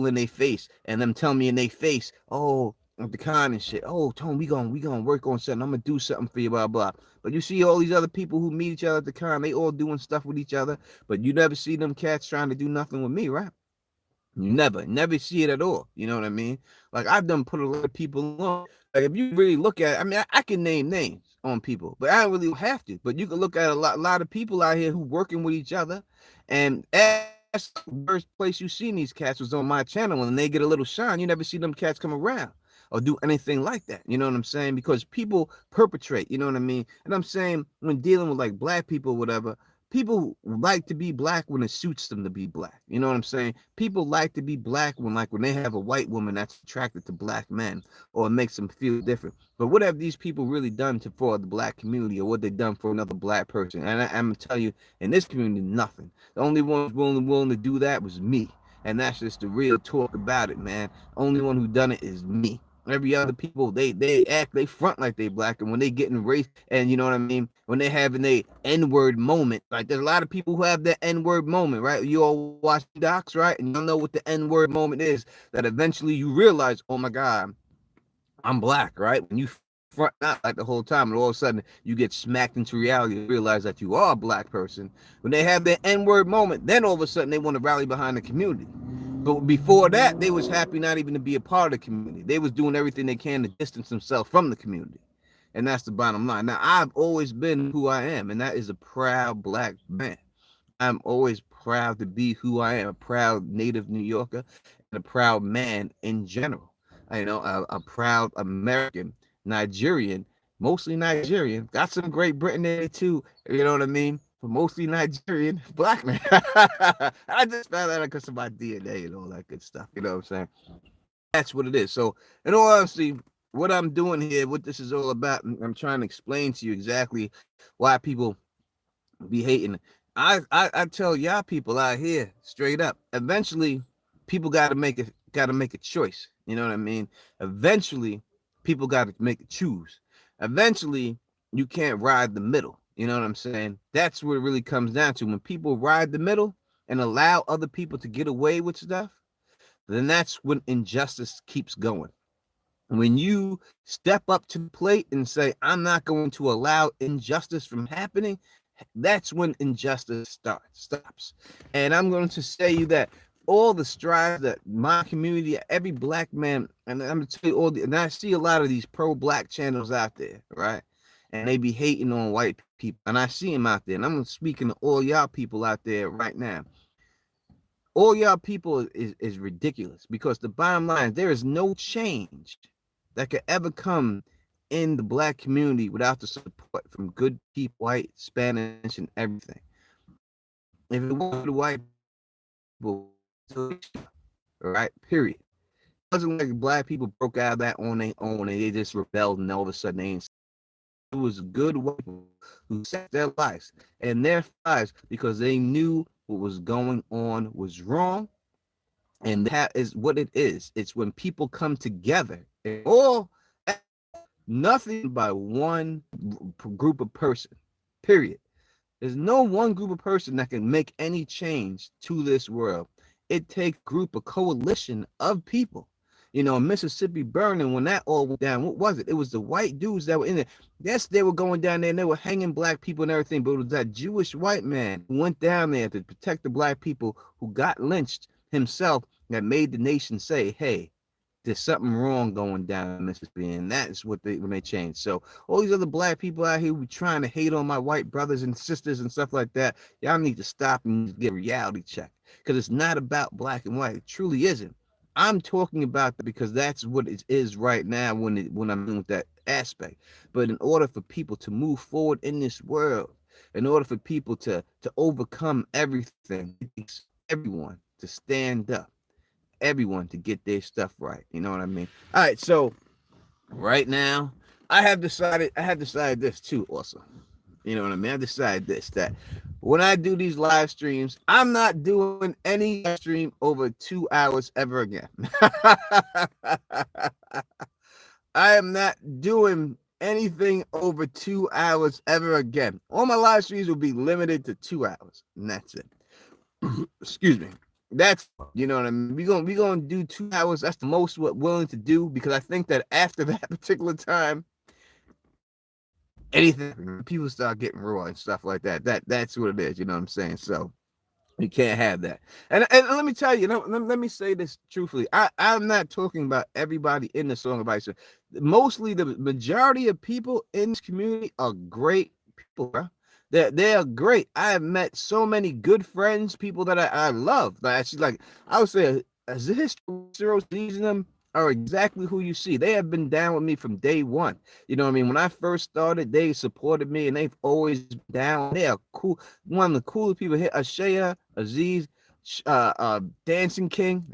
in their face, and them tell me in their face, oh, the con and shit. Oh, Tone, we gonna work on something. I'm gonna do something for you, blah blah. But you see all these other people who meet each other at the con, they all doing stuff with each other, but you never see them cats trying to do nothing with me, right? You never see it at all. You know what I mean? Like I've done put a lot of people on. Like if you really look at it, I mean, I can name names on people, but I don't really have to. But you can look at a lot of people out here who working with each other, and that's the first place you seen these cats was on my channel, and they get a little shine. You never see them cats come around or do anything like that. You know what I'm saying? Because people perpetrate. You know what I mean? And I'm saying when dealing with like black people, whatever. People like to be black when it suits them to be black. You know what I'm saying? People like to be black when they have a white woman that's attracted to black men, or it makes them feel different. But what have these people really done for the black community, or what they done for another black person? And I'm gonna tell you, in this community, nothing. The only one willing to do that was me, and that's just the real talk about it, man. Only one who done it is me. Every other people, they front like they black, and when they get in race, and you know what I mean, when they having a N-word moment, like there's a lot of people who have that N-word moment, right? You all watch docs, right? And you know what the N-word moment is, that eventually you realize, oh my God, I'm black, right? When you front out like the whole time, and all of a sudden you get smacked into reality and realize that you are a black person. When they have their N-word moment, then all of a sudden they want to rally behind the community. But before that, they was happy not even to be a part of the community. They was doing everything they can to distance themselves from the community. And that's the bottom line. Now, I've always been who I am, and that is a proud black man. I'm always proud to be who I am, a proud native New Yorker and a proud man in general. You know, a proud American, Nigerian, mostly Nigerian. Got some Great Britain in it too. You know what I mean? But mostly Nigerian, black man. I just found that because of my DNA and all that good stuff. You know what I'm saying? That's what it is. So, in all honesty, what I'm doing here, what this is all about, I'm trying to explain to you exactly why people be hating. I tell y'all people out here straight up. Eventually, people got to make a choice. You know what I mean? Eventually, people got to make a choose. Eventually, you can't ride the middle. You know what I'm saying? That's what it really comes down to. When people ride the middle and allow other people to get away with stuff, then that's when injustice keeps going. When you step up to the plate and say, I'm not going to allow injustice from happening, that's when injustice stops. And I'm going to say that all the strides that my community, every black man, and I'm going to tell you and I see a lot of these pro-black channels out there, right? And they be hating on white people. And I see them out there. And I'm speaking to all y'all people out there right now. All y'all people is ridiculous, because the bottom line is there is no change that could ever come in the black community without the support from good people, white, Spanish, and everything. If it wasn't the white people, right? Period. It wasn't like black people broke out of that on their own and they just rebelled and all of a sudden they ain't. It was good white people who set their lives and their lives because they knew what was going on was wrong. And that is what it is. It's when people come together and all nothing by one group of person, period. There's no one group of person that can make any change to this world. It takes a coalition of people. You know, Mississippi burning, when that all went down, what was it? It was the white dudes that were in there. Yes, they were going down there and they were hanging black people and everything, but it was that Jewish white man who went down there to protect the black people who got lynched himself that made the nation say, hey, there's something wrong going down in Mississippi, and that's what they when they changed. So all these other black people out here who trying to hate on my white brothers and sisters and stuff like that, y'all need to stop and get a reality check because it's not about black and white. It truly isn't. I'm talking about that because that's what it is right now when I'm dealing with that aspect. But in order for people to move forward in this world, in order for people to overcome everything, it takes everyone to stand up, everyone to get their stuff right. You know what I mean? All right, so right now, I have decided this too also. You know what I mean? I decided this that when I do these live streams, I'm not doing any live stream over 2 hours ever again. I am not doing anything over 2 hours ever again. All my live streams will be limited to 2 hours, and that's it. Excuse me. That's you know what I mean. We gonna do 2 hours. That's the most we're willing to do because I think that after that particular time, anything people start getting raw and stuff like that. That's what it is. You know what I'm saying? So you can't have that. And let me tell you, let me say this truthfully. I'm not talking about everybody in the Song of Ice. Mostly the majority of people in this community are great people, bro. They are great. I have met so many good friends, people that I love. Like actually, like I would say, as the history season them are exactly who you see. They have been down with me from day one. You know what I mean? When I first started, they supported me and they've always been down. They are cool. One of the coolest people here, Ashaya, Aziz, Dancing King.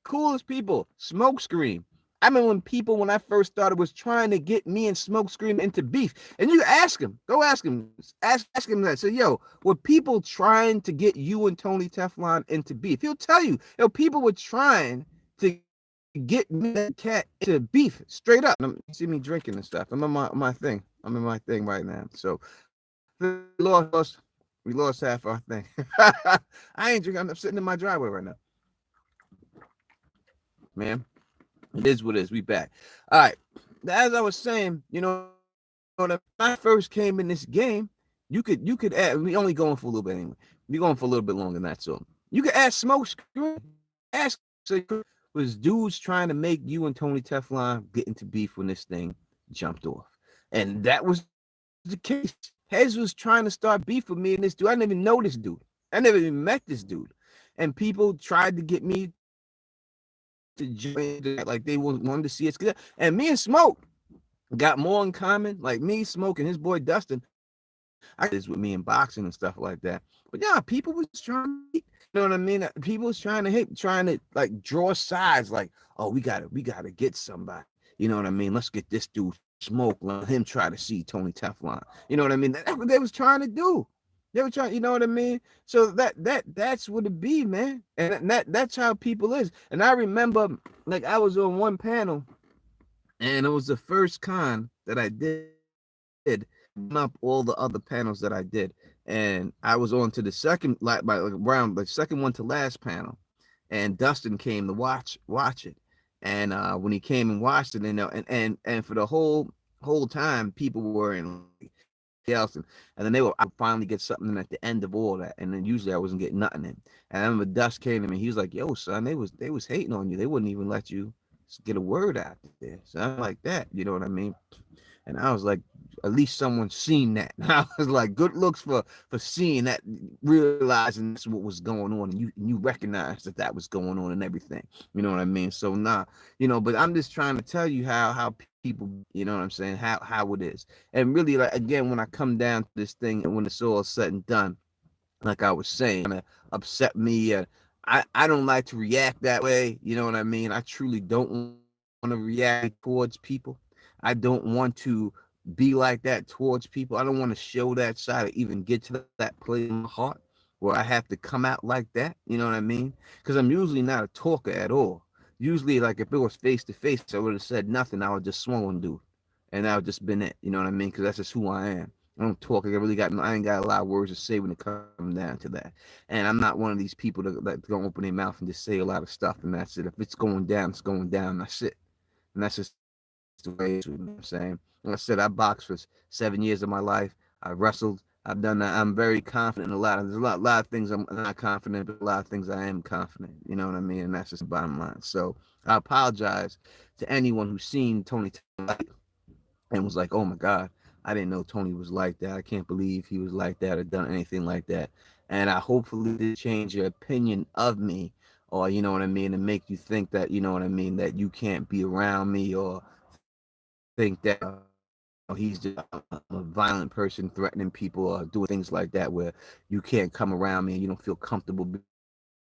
Coolest people, Smokescreen. I remember when I first started was trying to get me and Smokescreen into beef. And you ask him, go ask him, ask him that. Say, yo, were people trying to get you and Tony Teflon into beef? He'll tell you, yo, people were trying to get me that cat into beef straight up. You see me drinking and stuff. I'm in my thing. I'm in my thing right now. So we lost half our thing. I ain't drinking. I'm sitting in my driveway right now. Man, it is what it is. We back. All right. As I was saying, when I first came in this game, you could add. We only going for a little bit anyway. We going for a little bit longer than that. So you could ask Smoke Screen. Ask was dudes trying to make you and Tony Teflon get into beef when this thing jumped off, and that was the case. Hez was trying to start beef with me and this dude. I didn't even know this dude. I never even met this dude, and people tried to get me to join, like they wanted to see us. And me and Smoke got more in common. Like me, Smoke, and his boy Dustin. I did this with me in boxing and stuff like that. But yeah, people was trying to, you know what I mean? People was trying to hit, trying to like draw sides. Like, oh, we gotta get somebody. You know what I mean? Let's get this dude Smoke. Let him try to see Tony Teflon. You know what I mean? That's what they was trying to do. They were trying, you know what I mean? So that's what it be, man. And that's how people is. And I remember, like, I was on one panel, and it was the first con that I did up all the other panels that I did, and I was on to the second, like around the second one to last panel, and Dustin came to watch it, and when he came and watched it, and for the whole time, people were in else, and then I would finally get something at the end of all that, and then usually I wasn't getting nothing in. And I remember Dust came to me, he was like, "Yo, son, they was hating on you. They wouldn't even let you get a word out there." So I'm like that, you know what I mean? And I was like, at least someone seen that. And I was like, good looks for seeing that, realizing that's what was going on, and you recognize that was going on and everything. You know what I mean? So but I'm just trying to tell you how people, you know what I'm saying, how it is. And really, like, again, when I come down to this thing and when it's all said and done, like I was saying, gonna upset me. I don't like to react that way. You know what I mean? I truly don't want to react towards people. I don't want to be like that towards people. I don't want to show that side or even get to that place in my heart where I have to come out like that. You know what I mean? Because I'm usually not a talker at all. Usually, like if it was face to face, I would have said nothing. I would just swung on dude, and that would just been it. You know what I mean? Because that's just who I am. I don't talk. I ain't got a lot of words to say when it comes down to that. And I'm not one of these people that don't open their mouth and just say a lot of stuff, and that's it. If it's going down, it's going down. That's it. And that's just the way it is. You know what I'm saying? Like I said, I boxed for 7 years of my life. I wrestled. I've done that. I'm very confident in a lot. There's a lot of things I'm not confident, but a lot of things I am confident. You know what I mean? And that's just the bottom line. So I apologize to anyone who's seen Tony and was like, "Oh my God, I didn't know Tony was like that. I can't believe he was like that or done anything like that." And I hopefully did change your opinion of me, or you know what I mean, and make you think that you know what I mean that you can't be around me, or think that he's just a violent person threatening people or doing things like that where you can't come around me and you don't feel comfortable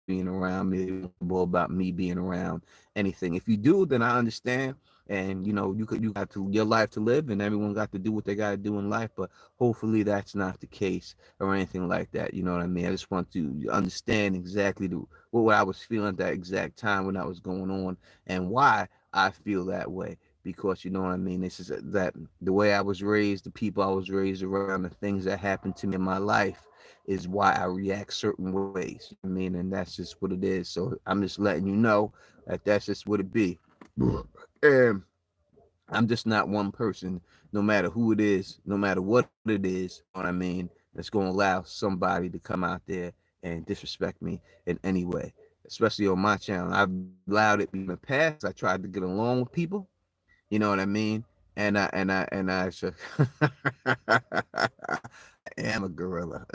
being around me, comfortable about me being around anything. If you do, then I understand. And you know, you got to your life to live, and everyone got to do what they got to do in life. But hopefully, that's not the case or anything like that. You know what I mean? I just want to understand exactly what I was feeling at that exact time when that was going on, and why I feel that way. Because you know what I mean. This is that the way I was raised, the people I was raised around, the things that happened to me in my life is why I react certain ways. You know what I mean, and that's just what it is. So I'm just letting you know that that's just what it be. And I'm just not one person, no matter who it is, no matter what it is, you know what I mean, that's going to allow somebody to come out there and disrespect me in any way, especially on my channel. I've allowed it in the past. I tried to get along with people, you know what I mean? And I should I am a gorilla.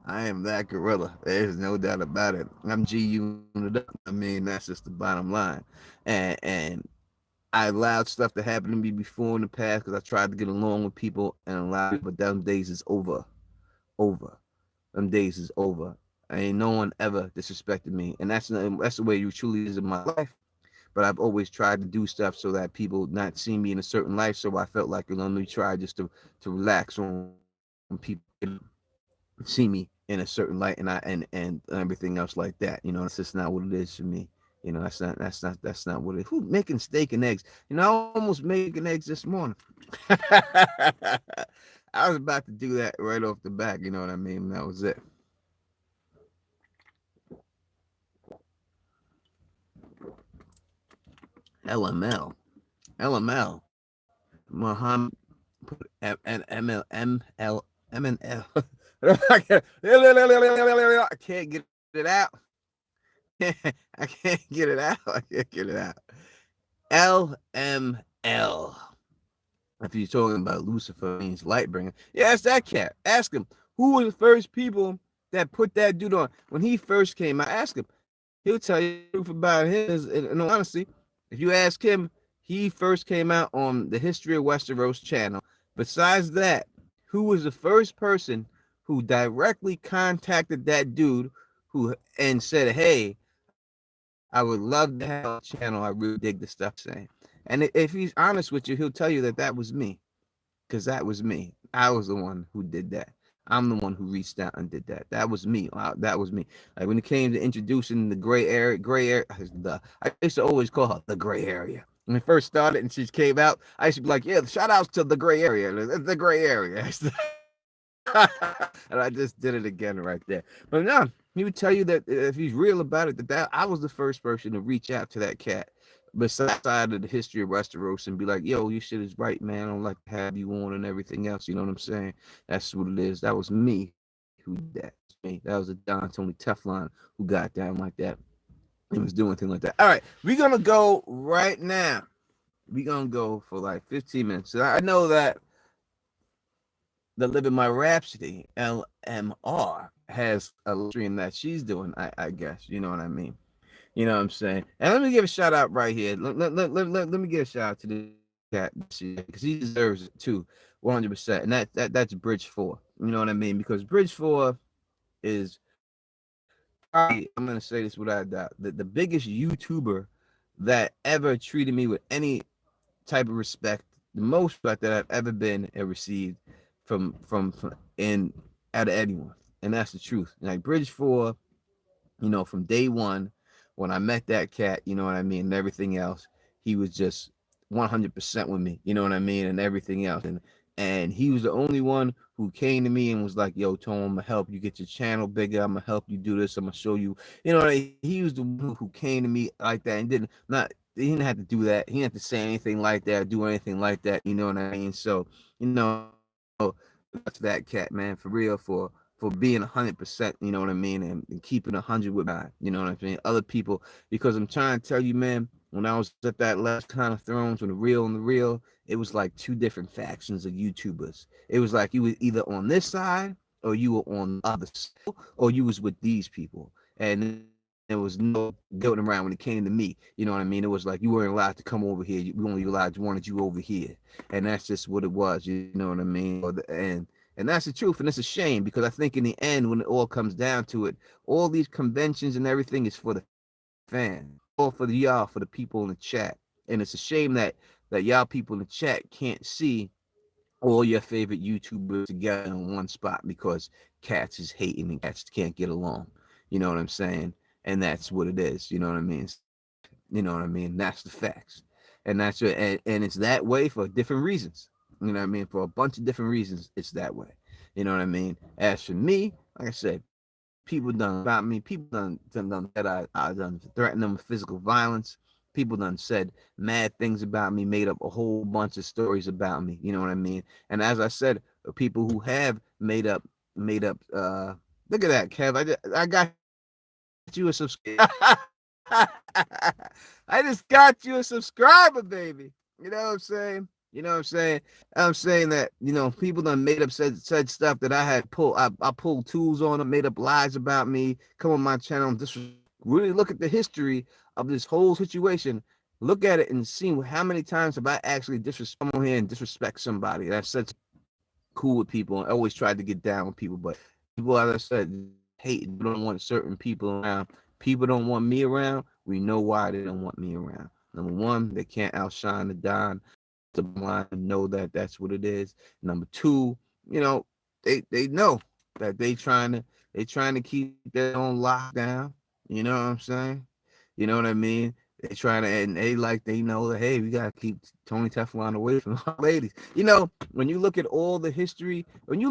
I am that gorilla. There's no doubt about it. I'm G unit up. I mean, that's just the bottom line. And I allowed stuff to happen to me before in the past because I tried to get along with people and allow it, but them days is over. Over. Them days is over. Ain't no one ever disrespected me. And that's the way you truly is in my life. But I've always tried to do stuff so that people not see me in a certain life. So I felt like, let me try just to relax on people see me in a certain light, and everything else like that. You know, that's just not what it is for me. You know, that's not what it. Who making steak and eggs? You know, I almost making eggs this morning. I was about to do that right off the back. You know what I mean? That was it. LML, LML, Muhammad put MNL. I can't get it out. I can't get it out. I can't get it out. LML. If you're talking about Lucifer means light bringer, yeah, ask that cat. Ask him who were the first people that put that dude on when he first came out. Ask him. He'll tell you the truth about him. In honesty, if you ask him, he first came out on the History of Westeros channel. Besides that, who was the first person who directly contacted that dude who and said, "Hey, I would love to have a channel. I really dig the stuff you're saying." And if he's honest with you, he'll tell you that that was me, because that was me. I was the one who did that. I'm the one who reached out and did that. That was me. That was me. Like when it came to introducing the gray area. I used to always call her the gray area. When it first started and she came out, I used to be like, "Yeah, shout outs to the gray area. The gray area." And I just did it again right there. But no, he would tell you that if he's real about it, that I was the first person to reach out to that cat. Besides of the history of Westeros and be like, yo, your shit is right, man. I don't like to have you on and everything else. You know what I'm saying? That's what it is. That was me who did that. Me. That was a Don Tony Teflon who got down like that and was doing things like that. All right, we're gonna go right now. We're gonna go for like 15 minutes. So I know that the Living My Rhapsody LMR has a stream that she's doing. I guess you know what I mean. You know what I'm saying? And let me give a shout out right here. Let me give a shout out to this cat because he deserves it too, 100%. And that's Bridge 4. You know what I mean? Because Bridge 4 is probably, I'm gonna say this without a doubt, the biggest YouTuber that ever treated me with any type of respect, the most respect that I've ever been and received from in out of anyone. And that's the truth. Like Bridge 4, from day one, when I met that cat, you know what I mean, and everything else, he was just 100% with me, you know what I mean, and everything else. And he was the only one who came to me and was like, "Yo, Tom, I'm gonna help you get your channel bigger. I'm gonna help you do this. I'm gonna show you." You know, he was the one who came to me like that and didn't not. he didn't have to do that. He didn't have to say anything like that, do anything like that. You know what I mean? So, you know, that's that cat, man, for real, for being 100%. You know what I mean, and keeping 100 with God. You know what I mean? Other people, because I'm trying to tell you, man. When I was at that last Kind of Thrones, when the real, it was like two different factions of YouTubers. It was like you were either on this side or you were on the other side, or you was with these people. And there was no going around when it came to me. You know what I mean? It was like you weren't allowed to come over here. We only wanted you over here, and that's just what it was. You know what I mean? And that's the truth, and it's a shame because I think in the end, when it all comes down to it, all these conventions and everything is for the fans, all for the y'all, for the people in the chat, and it's a shame that y'all people in the chat can't see all your favorite YouTubers together in one spot because cats is hating and cats can't get along. You know what I'm saying? And that's what it is. You know what I mean? You know what I mean? That's the facts. And that's it. And it's that way for different reasons. You know what I mean? For a bunch of different reasons, it's that way. You know what I mean? As for me, like I said, people done about me. People done that I done threatened them with physical violence. People done said mad things about me, made up a whole bunch of stories about me. You know what I mean? And as I said, people who have made up. Look at that, Kev. I got you a subscriber. I just got you a subscriber, baby. You know what I'm saying? You know what I'm saying? I'm saying that, people done made up said stuff that I had pulled. I pulled tools on them, made up lies about me, come on my channel and just really look at the history of this whole situation. Look at it and see how many times have I actually come on here and disrespect somebody. That's such cool with people. I always tried to get down with people, but people, as I said, hate and don't want certain people around. People don't want me around. We know why they don't want me around. Number one, they can't outshine the Don. The line, know that that's what it is. Number two, they know that they trying to keep their own lockdown. You know what I'm saying? You know what I mean? They trying to, and they know that, hey, we gotta keep Tony Teflon away from our ladies. When you look at all the history, right, you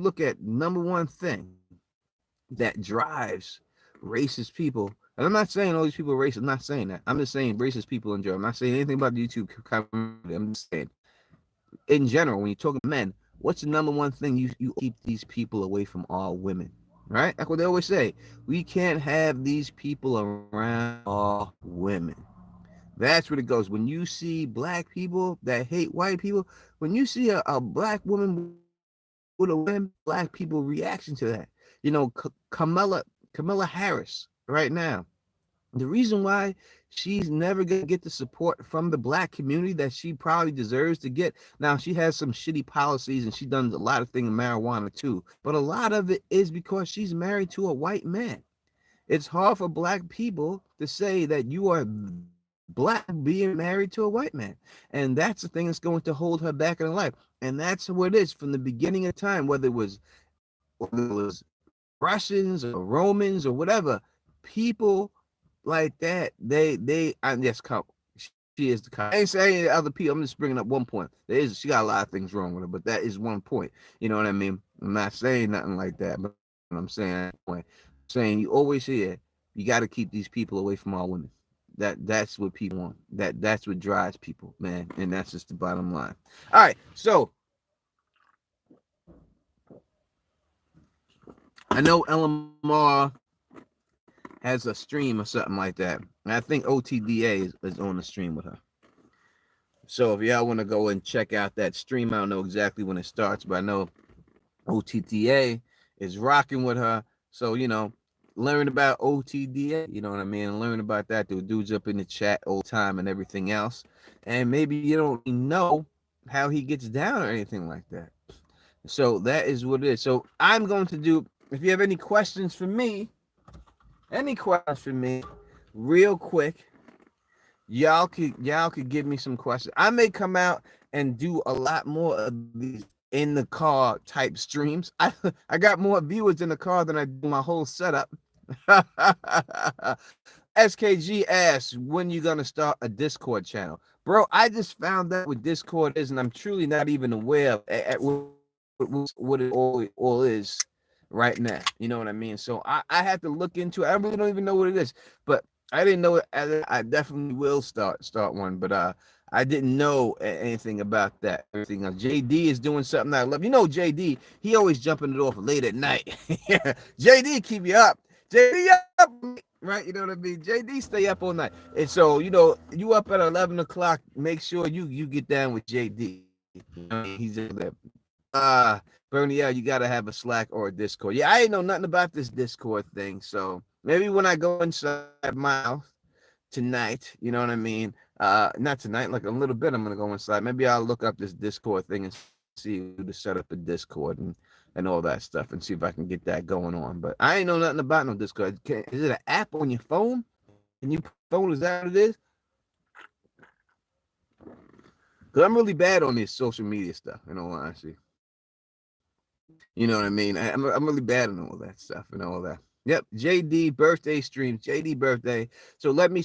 look at number one thing that drives racist people. And I'm not saying all these people are racist. I'm not saying that. I'm just saying racist people in general. I'm not saying anything about the YouTube community. I'm just saying, in general, when you're talking men, what's the number one thing you keep these people away from all women? Right? That's what they always say. We can't have these people around all women. That's what it goes. When you see black people that hate white people, when you see a black woman with a black people reaction to that. Kamala Harris right now. The reason why she's never gonna get the support from the black community that she probably deserves to get. Now she has some shitty policies and she done a lot of things in marijuana too, but a lot of it is because she's married to a white man. It's hard for black people to say that you are black being married to a white man, and that's the thing that's going to hold her back in her life. And that's what it is from the beginning of time, whether it was Russians or Romans or whatever, people like that, I guess she is the cop. I ain't saying other people. I'm just bringing up one point. She got a lot of things wrong with her, but that is one point. You know what I mean? I'm not saying nothing like that, but I'm saying saying you always hear you got to keep these people away from all women. That's what people want. That's what drives people, man, and that's just the bottom line. All right, so I know LMR has a stream or something like that. And I think OTDA is on the stream with her. So if y'all want to go and check out that stream, I don't know exactly when it starts, but I know OTDA is rocking with her. So, learn about OTDA, you know what I mean? Learn about that. The dudes up in the chat all the time and everything else. And maybe you don't know how he gets down or anything like that. So that is what it is. So I'm going to do, if you have any questions for me, real quick, y'all could give me some questions. I may come out and do a lot more of these in the car type streams. I got more viewers in the car than I do my whole setup. SKG asks, when you gonna start a Discord channel? Bro, I just found out what Discord is, and I'm truly not even aware of what it all is right now. You know what I mean? So I had to look into it. I really don't even know what it is. But I didn't know it. I definitely will start one, but I didn't know anything about that. Everything else. JD is doing something I love. You know, JD, he always jumping it off late at night. JD keep you up. JD up, right? You know what I mean? JD stay up all night, and so you up at 11 o'clock. Make sure you get down with JD. He's in there. Bernie, yeah, you gotta have a Slack or a Discord. Yeah, I ain't know nothing about this Discord thing, so maybe when I go inside my house tonight, you know what I mean? Not tonight, like a little bit. I'm gonna go inside. Maybe I'll look up this Discord thing and see to set up a Discord and all that stuff and see if I can get that going on. But I ain't know nothing about no Discord. Is it an app on your phone? And your phone is that what it is? Because I'm really bad on this social media stuff. In all honesty. You know what I mean? I'm really bad on all that stuff and all that. Yep, JD birthday streams. JD birthday. So let me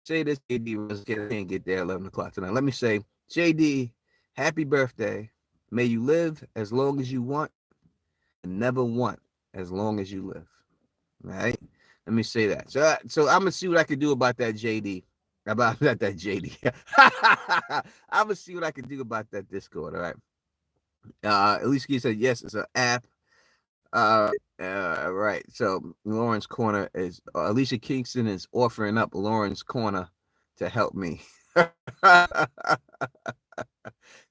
say this, JD. I can't get there 11 o'clock tonight. Let me say, JD, happy birthday. May you live as long as you want and never want as long as you live. All right. Let me say that. So I'm gonna see what I can do about that, JD. About that JD. I'm gonna see what I can do about that Discord. All right. At least he said yes, it's an app. Right. So Lauren's Corner is Alicia Kingston is offering up Lauren's Corner to help me.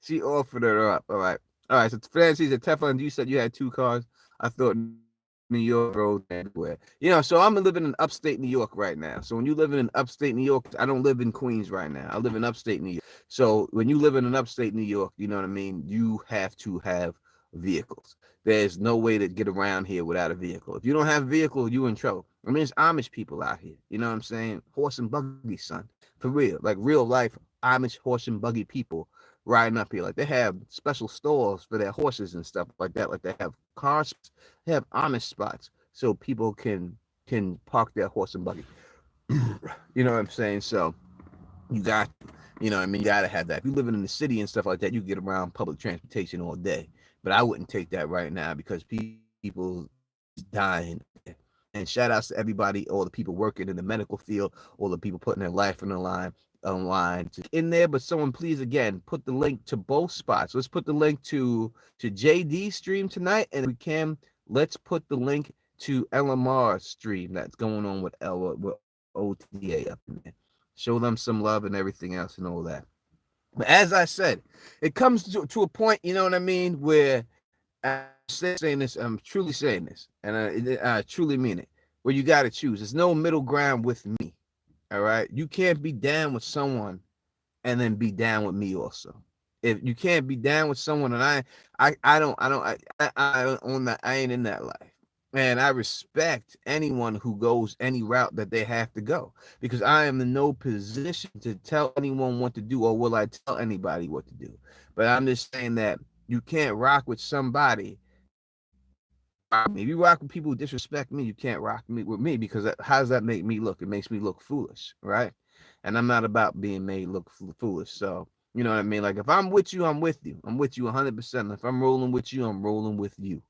She offered her up. All right. All right. So Francis and Teflon, you said you had 2 cars. I thought New York roads everywhere. So I'm living in upstate New York right now. So when you live in upstate New York, I don't live in Queens right now. I live in upstate New York. So when you live in an upstate New York, you know what I mean? You have to have vehicles. There's no way to get around here without a vehicle. If you don't have a vehicle, you in trouble. I mean, it's Amish people out here. You know what I'm saying? Horse and buggy, son. For real. Like real life Amish horse and buggy people riding up here. Like they have special stores for their horses and stuff like that. Like they have cars, they have Amish spots so people can park their horse and buggy. You know what I'm saying? So you got, I mean, you gotta have that. If you're living in the city and stuff like that, you get around public transportation all day. But I wouldn't take that right now because people dying. And shout outs to everybody, all the people working in the medical field, all the people putting their life on the line online in there. But someone please again put the link to both spots. Let's put the link to JD stream tonight, and if we can, let's put the link to LMR stream that's going on with OTA up in there. Show them some love and everything else and all that. But as I said, it comes to a point, you know what I mean, where I'm saying this, I'm truly saying this, and I truly mean it, where you got to choose. There's no middle ground with me, all right? You can't be down with someone and then be down with me also. If you can't be down with someone and I ain't in that life. And I respect anyone who goes any route that they have to go because I am in no position to tell anyone what to do or will I tell anybody what to do. But I'm just saying that you can't rock with somebody. If you rock with people who disrespect me, you can't rock with me because how does that make me look? It makes me look foolish, right? And I'm not about being made look foolish. So, you know what I mean? Like if I'm with you, I'm with you. I'm with you 100%. If I'm rolling with you, I'm rolling with you.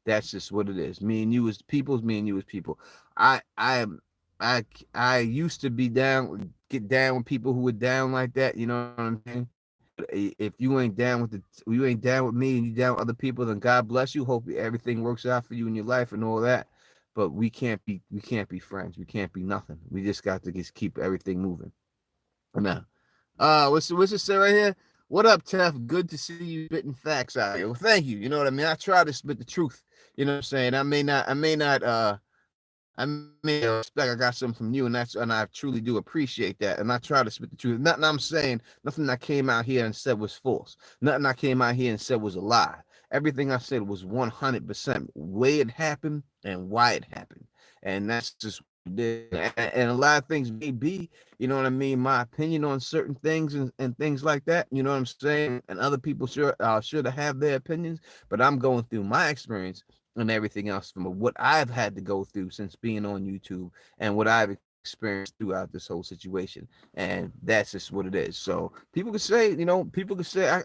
That's just what it is. Me and you as peoples, me and you as people. I I I used to get down with people who were down like that. You know what I'm saying? If you ain't down with me and you down with other people, then God bless you. Hope everything works out for you in your life and all that. But we can't be friends. We can't be nothing. We just got to just keep everything moving. Now, what's it say right here? What up, Tef? Good to see you spitting facts out here. Well, thank you. You know what I mean? I try to spit the truth. You know what I'm saying? I expect I got something from you, and I truly do appreciate that. And I try to spit the truth. Nothing I'm saying, nothing I came out here and said was false. Nothing I came out here and said was a lie. Everything I said was 100% way it happened and why it happened. And that's just and a lot of things may be, you know what I mean, my opinion on certain things and things like that, you know what I'm saying? And other people should have their opinions, but I'm going through my experience and everything else from what I've had to go through since being on YouTube and what I've experienced throughout this whole situation. And that's just what it is. So people can say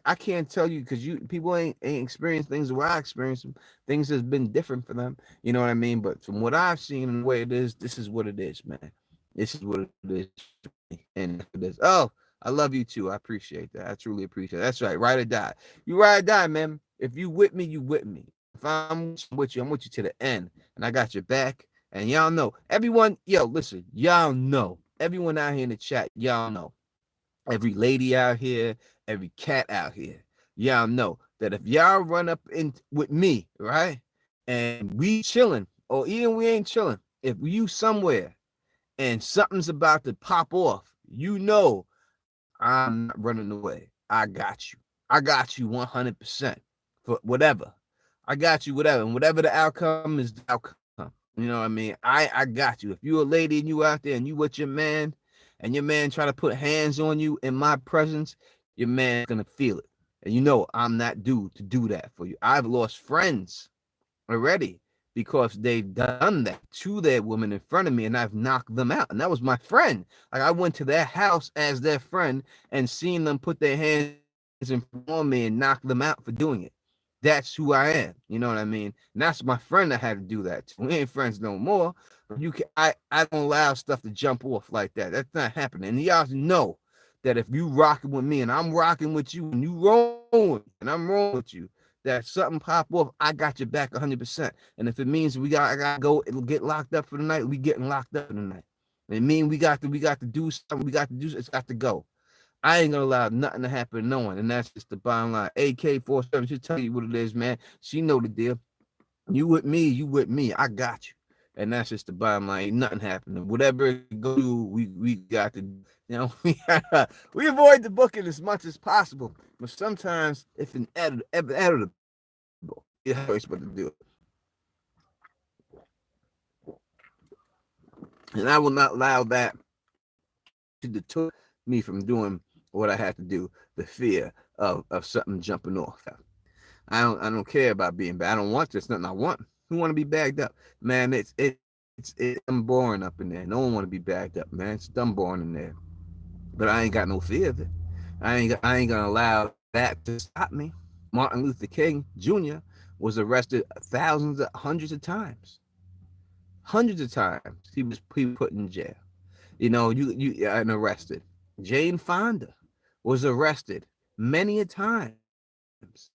I can't tell you because people ain't experienced things the way I experienced them. Things has been different for them. You know what I mean? But from what I've seen and the way it is, this is what it is, man. This is what it is. And it is. Oh, I love you too. I appreciate that. I truly appreciate it. That's right. Ride or die. You ride or die, man. If you with me, you with me. If I'm with you, I'm with you to the end. And I got your back. And y'all know. Everyone, yo, listen, y'all know. Everyone out here in the chat, y'all know. Every lady out here, every cat out here, y'all know that if y'all run up in with me, right? And we chilling, or even we ain't chilling, if you somewhere and something's about to pop off, you know I'm not running away. I got you. I got you 100% for whatever. I got you, whatever. And whatever the outcome is, the outcome. You know what I mean? I got you. If you're a lady and you out there and you with your man and your man try to put hands on you in my presence, your man's going to feel it. And you know I'm not due to do that for you. I've lost friends already because they've done that to their woman in front of me and I've knocked them out. And that was my friend. Like I went to their house as their friend and seen them put their hands in front of me and knock them out for doing it. That's who I am. You know what I mean? And that's my friend that had to do that. We ain't friends no more. But you can I don't allow stuff to jump off like that. That's not happening. And y'all know that if you rocking with me and I'm rocking with you and you rolling and I'm rolling with you, that something pop off, I got your back 100%. And if it means I gotta go, it'll get locked up for the night. We getting locked up for the night. And it mean we got to do something. We got to do. It's got to go. I ain't gonna allow nothing to happen to no one, and that's just the bottom line. AK-47, she'll tell you what it is, man. She know the deal. You with me, you with me. I got you. And that's just the bottom line. Ain't nothing happening. Whatever it go do, we got to, we avoid the booking as much as possible. But sometimes if inevitable, you have a choice but to do it. And I will not allow that to deter me from doing what I had to do. The fear of something jumping off. I don't care about being bad. I don't want this. Nothing I want. Who want to be bagged up, man? It's dumb boring up in there. No one want to be bagged up, man. It's dumb boring in there. But I ain't got no fear of it. I ain't gonna allow that to stop me. Martin Luther King Jr. was arrested hundreds of times. Hundreds of times he was put in jail. You and arrested. Jane Fonda was arrested many a times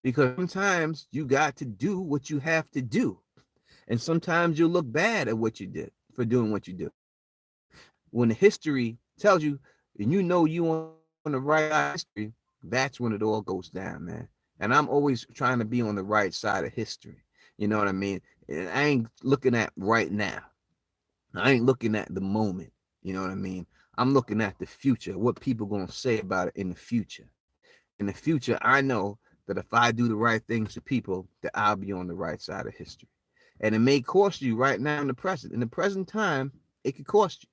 because sometimes you got to do what you have to do. And sometimes you'll look bad at what you did for doing what you do. When the history tells you and you know you on the right side of history, that's when it all goes down, man. And I'm always trying to be on the right side of history. You know what I mean? And I ain't looking at right now. I ain't looking at the moment. You know what I mean? I'm looking at the future, what people gonna say about it in the future. In the future, I know that if I do the right things to people, that I'll be on the right side of history. And it may cost you right now in the present. In the present time, it could cost you.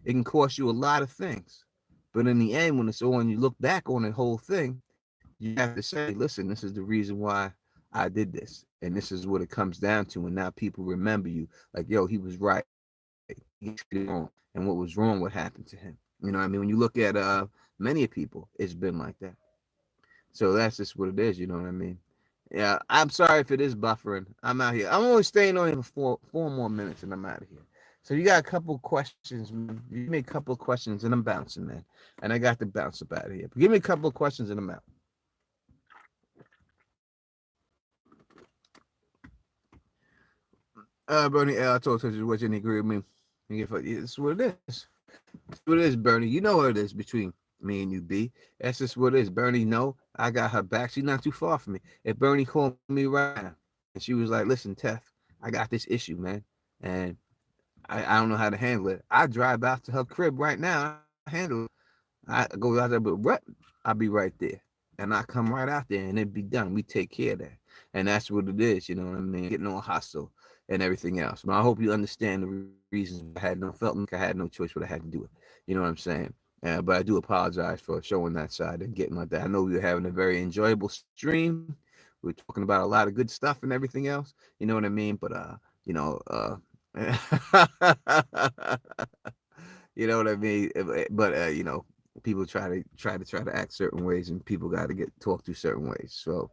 It can cost you a lot of things. But in the end, when it's all and you look back on the whole thing, you have to say, listen, this is the reason why I did this. And this is what it comes down to. And now people remember you like, yo, he was right. He treated wrong. And what was wrong, what happened to him. You know what I mean? When you look at many people, it's been like that. So that's just what it is, you know what I mean? Yeah, I'm sorry if it is buffering. I'm out here. I'm only staying on here for four more minutes and I'm out of here. So you got a couple of questions, man. You give me a couple of questions and I'm bouncing, man. And I got to bounce up out of here. But give me a couple of questions and I'm out. Bernie, I told you what you didn't agree with me. It's what it is. It's what it is, Bernie. You know what it is between me and you, B. That's just what it is. Bernie, no, I got her back. She's not too far from me. If Bernie called me right now and she was like, listen, Tef, I got this issue, man. And I don't know how to handle it. I drive out to her crib right now. I handle it. I go out there, but what? I'll be right there. And I come right out there and it be done. We take care of that. And that's what it is, you know what I mean? Getting all hostile and everything else. But I hope you understand the reasons I felt like I had no choice, but I had to do it. You know what I'm saying? But I do apologize for showing that side and getting like that. I know we were having a very enjoyable stream. We were talking about a lot of good stuff and everything else. You know what I mean? But you know, you know what I mean? But you know, people try to act certain ways, and people got to get talked to certain ways. So,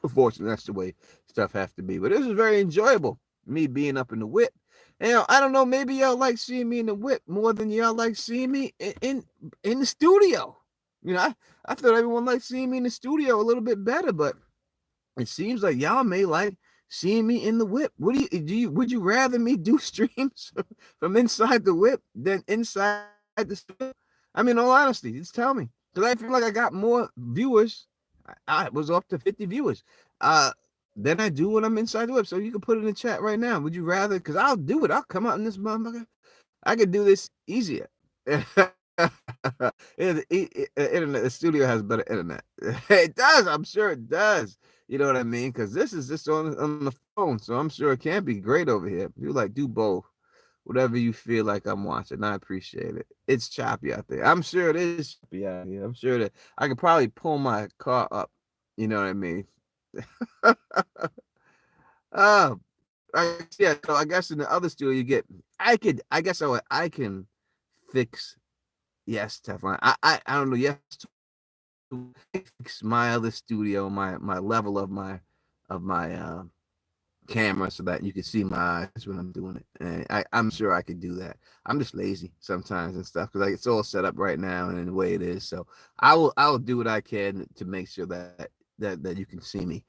unfortunately, that's the way stuff has to be. But this is very enjoyable. Me being up in the whip, I don't know, maybe y'all like seeing me in the whip more than y'all like seeing me in the studio. I thought everyone liked seeing me in the studio a little bit better, but it seems like y'all may like seeing me in the whip. What would you rather me do streams from inside the whip than inside the studio? I mean, all honesty, just tell me. Because I feel like I got more viewers. I was up to 50 viewers. Than I do when I'm inside the whip. So you can put it in the chat right now. Would you rather? Because I'll do it. I'll come out in this motherfucker. I could do this easier. Internet, the studio has better internet. It does. I'm sure it does. You know what I mean? Because this is just on the phone, so I'm sure it can be great over here. You like do both, whatever you feel like I'm watching. I appreciate it. It's choppy out there. I'm sure it is choppy out here. I'm sure that I could probably pull my car up. You know what I mean? Oh, yeah. So I guess in the other studio you get. I can fix. Yes, Teflon. I don't know. Yes, fix my other studio, my level of my camera so that you can see my eyes when I'm doing it. And I'm sure I could do that. I'm just lazy sometimes and stuff because it's all set up right now and in the way it is. So I will do what I can to make sure that you can see me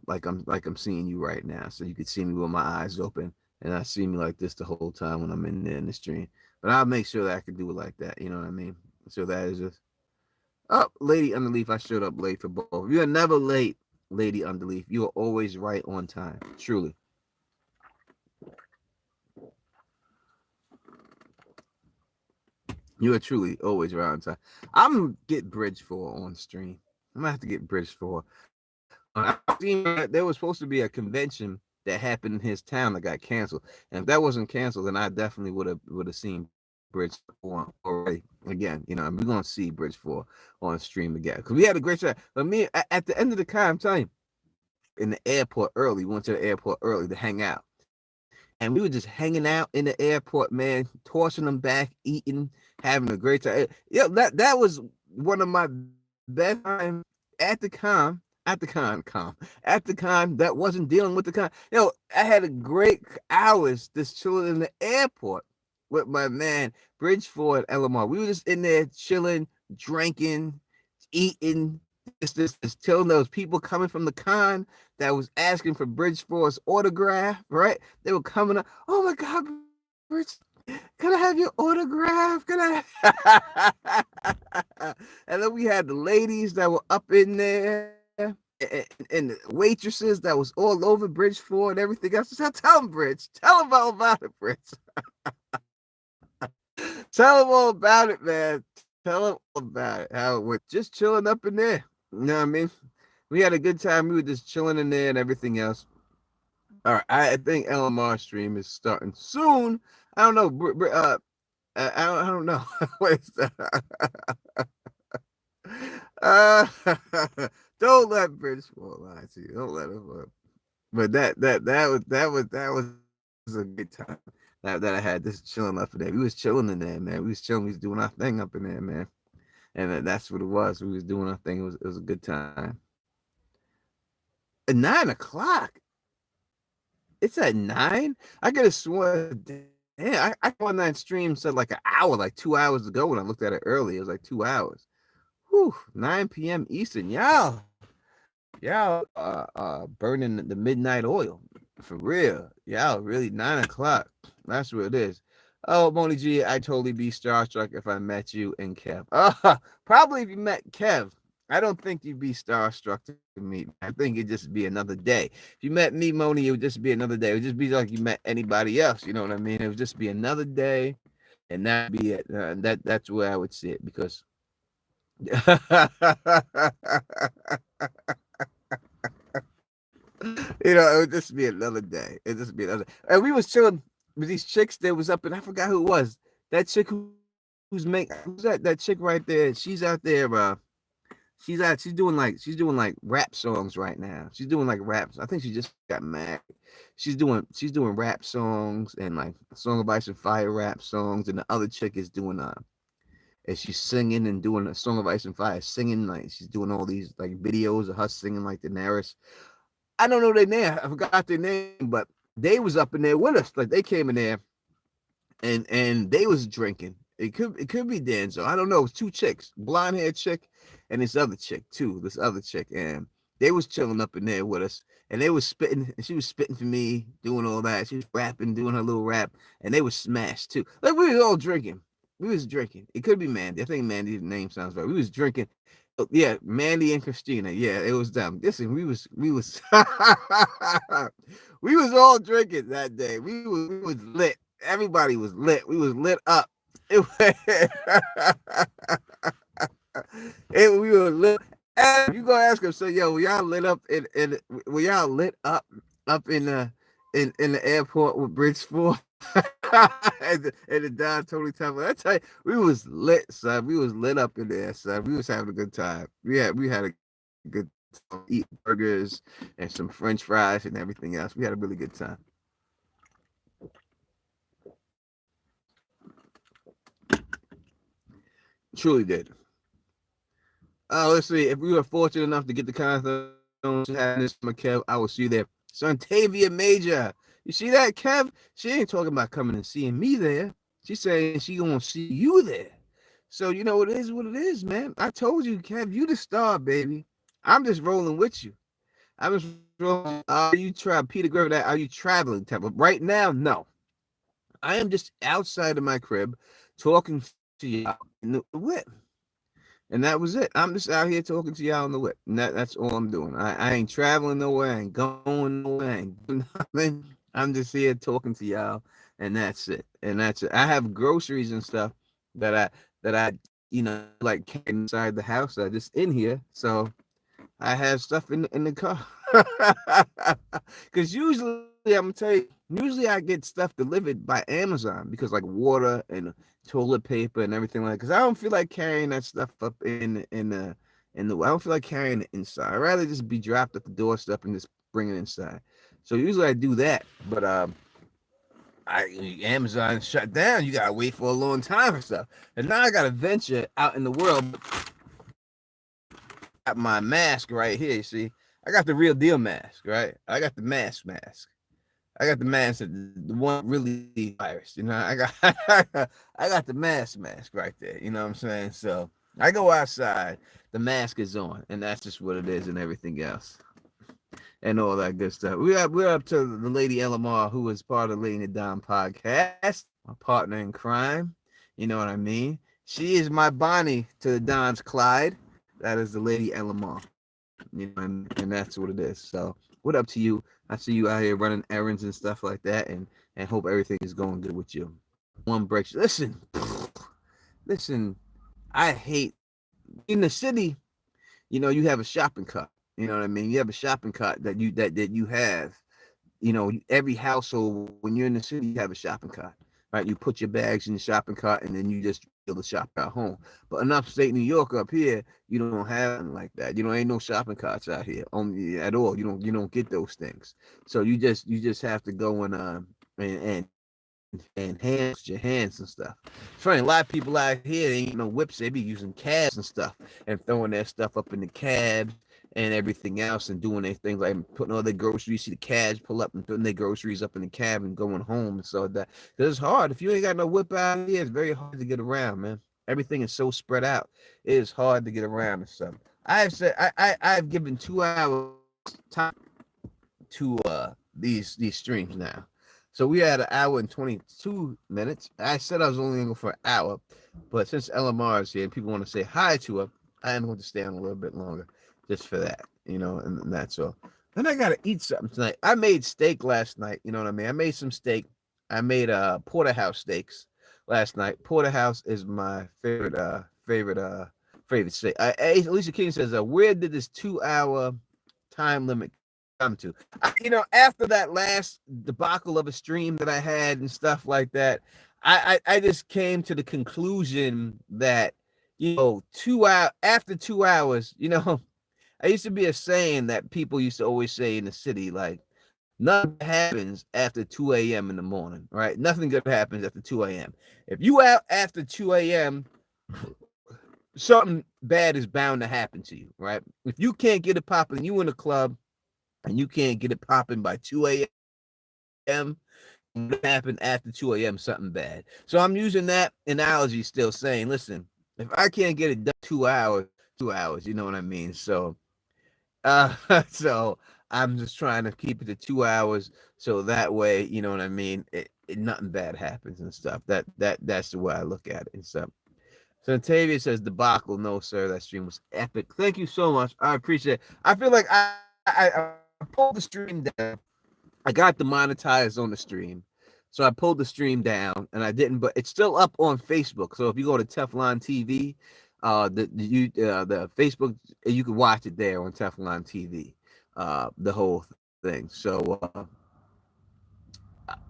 like I'm seeing you right now. So you can see me with my eyes open and I see me like this the whole time when I'm in there in the stream. But I'll make sure that I can do it like that. You know what I mean? So that is just Lady Underleaf, I showed up late for both. You are never late, Lady Underleaf. You are always right on time. Truly. You are truly always right on time. I'm gonna get Bridge 4 on stream. I'm gonna have to get Bridge 4. I've seen there was supposed to be a convention that happened in his town that got canceled. And if that wasn't canceled, then I definitely would have seen Bridge 4 already. Again, we're gonna see Bridge 4 on stream again. Because we had a great chat. But me at the end of the con, I'm telling you, in the airport early, we went to the airport early to hang out. And we were just hanging out in the airport, man, tossing them back, eating, having a great time. Yeah, that was one of my best times at the con. At the con, that wasn't dealing with the con. I had a great hours just chilling in the airport with my man Bridgeford Elamar. We were just in there chilling, drinking, eating, just telling those people coming from the con that was asking for Bridgeford's autograph, right? They were coming up, oh my God, Bridge, can I have your autograph? Can I? And then we had the ladies that were up in there and the waitresses that was all over Bridgeford and everything else. So tell them, Bridge. Tell them all about it, Bridge. Tell them all about it, man. Tell them all about it. How we're just chilling up in there. You know what I mean? We had a good time. We were just chilling in there and everything else. All right, I think LMR stream is starting soon. I don't know. I don't know. What is that? Don't let Bridgeport lie to you. Don't let him. But that was a good time that I had just chilling up in there. We was chilling in there, man. We was chilling. We was doing our thing up in there, man. And that's what it was. We was doing our thing. It was a good time. At 9:00. It's at 9. I could have sworn. Damn, I on that stream said like an hour, like 2 hours ago when I looked at it early. It was like 2 hours. Whew, 9 p.m. Eastern. Y'all burning the midnight oil. For real. Y'all really 9:00. That's what it is. Oh, Moni G, I'd totally be starstruck if I met you and Kev. Probably if you met Kev. I don't think you'd be starstruck to meet me. I think it'd just be another day. If you met me, Moni, it would just be another day. It would just be like you met anybody else. You know what I mean? It would just be another day, and that'd be it. That's where I would see it because. It would just be another day. It'd just be another. And we was chilling with these chicks that was up, and I forgot who it was. That chick who's that chick right there. She's out there. She's doing like rap songs right now. She's doing like raps. I think she just got married. She's doing rap songs and like Song of Ice and Fire rap songs, and the other chick is doing and she's singing and doing a Song of Ice and Fire, singing like she's doing all these like videos of her singing like Daenerys. I don't know their name. I forgot their name, but they was up in there with us. Like they came in there and they was drinking. It could be Danzo. I don't know. It was two chicks, blonde haired chick, and this other chick too. This other chick, and they was chilling up in there with us, and they was spitting. And she was spitting for me, doing all that. She was rapping, doing her little rap, and they was smashed too. Like we was all drinking. We was drinking. It could be Mandy. I think Mandy's name sounds right. We was drinking. Oh, yeah, Mandy and Christina. Yeah, it was them. Listen, we was we was all drinking that day. We was lit. Everybody was lit. We was lit up. It, we were lit. And you gonna ask them, so yo, were y'all lit up in were y'all lit up in the airport with Bridge 4? And the Don totally time. I tell you, we was lit, son. We was lit up in there, son. We was having a good time. We had a good time, eat burgers and some French fries and everything else. We had a really good time. Truly did. Let's see. If we were fortunate enough to get the concert on this Kev, I will see you there. Son, Tavia Major. You see that, Kev? She ain't talking about coming and seeing me there. She's saying she gonna see you there. So you know it is what it is, man. I told you, Kev, you the star, baby. I'm just rolling with you. I'm just rolling. Are you try Peter Griffin? Are you traveling? Type of right now? No. I am just outside of my crib talking to you in the whip. And that was it. I'm just out here talking to y'all on the whip. And that's all I'm doing. I ain't traveling nowhere. I ain't going nowhere. I ain't doing nothing. I'm just here talking to y'all. And that's it. And that's it. I have groceries and stuff that I like inside the house. I just in here. So I have stuff in the car. Because usually, I'm gonna tell you, usually I get stuff delivered by Amazon because like water and toilet paper and everything like. Because I don't feel like carrying that stuff up in the. I don't feel like carrying it inside. I'd rather just be dropped at the doorstep and just bring it inside. So usually I do that, but Amazon shut down. You gotta wait for a long time for stuff, and now I gotta venture out in the world. Got my mask right here. You see, I got the real deal mask, right? I got the mask. I got the mask, the one really virus. You know, I got I got the mask right there. You know what I'm saying? So I go outside, the mask is on, and that's just what it is, and everything else, and all that good stuff. We're up to the lady LMR, who is part of the Lady and Don podcast, my partner in crime. You know what I mean? She is my Bonnie to the Don's Clyde. That is the lady LMR. You know, and that's what it is. So, what up to you? I see you out here running errands and stuff like that, and hope everything is going good with you. One breaks. Listen. I hate in the city. You have a shopping cart. You know what I mean? You have a shopping cart that you have. Every household when you're in the city, you have a shopping cart, right? You put your bags in the shopping cart and then you just build the shop at home. But in upstate New York up here, you don't have anything like that. Ain't no shopping carts out here only at all. You don't get those things. So you just have to go and hands your hands and stuff. It's funny, a lot of people out here ain't no whips. They be using cabs and stuff and throwing their stuff up in the cabs and everything else and doing their things like putting all their groceries. See the cabs pull up and putting their groceries up in the cab and going home and so that. Because it's hard. If you ain't got no whip out here, it's very hard to get around, man. Everything is so spread out. It is hard to get around and stuff. I've given 2 hours time to these streams now. So we had an hour and 22 minutes. I said I was only going to go for an hour, but since LMR is here and people want to say hi to her, I am going to stay on a little bit longer just for that, and that's all. Then I got to eat something tonight. I made steak last night, you know what I mean? I made some steak. I made porterhouse steaks last night. Porterhouse is my favorite steak. Alicia King says, where did this 2-hour time limit come to? After that last debacle of a stream that I had and stuff like that, I just came to the conclusion that 2 hours after 2 hours, I used to be a saying that people used to always say in the city, like nothing happens after 2 a.m. in the morning, right? Nothing good happens after 2 a.m. If you out after 2 a.m., something bad is bound to happen to you, right? If you can't get it popping, you in a club and you can't get it popping by 2 a.m., a.m. What happened after 2 a.m. something bad. So I'm using that analogy still saying, listen, if I can't get it done 2 hours, 2 hours, you know what I mean? So so I'm just trying to keep it to 2 hours so that way, you know what I mean, nothing bad happens and stuff. That's the way I look at it and stuff. So Tavia says debacle. No, sir, that stream was epic. Thank you so much. I appreciate it. I feel like I pulled the stream down. I got demonetized on the stream. So I pulled the stream down and I didn't, but it's still up on Facebook. So if you go to Teflon TV, the Facebook, you can watch it there on Teflon TV, the whole thing. So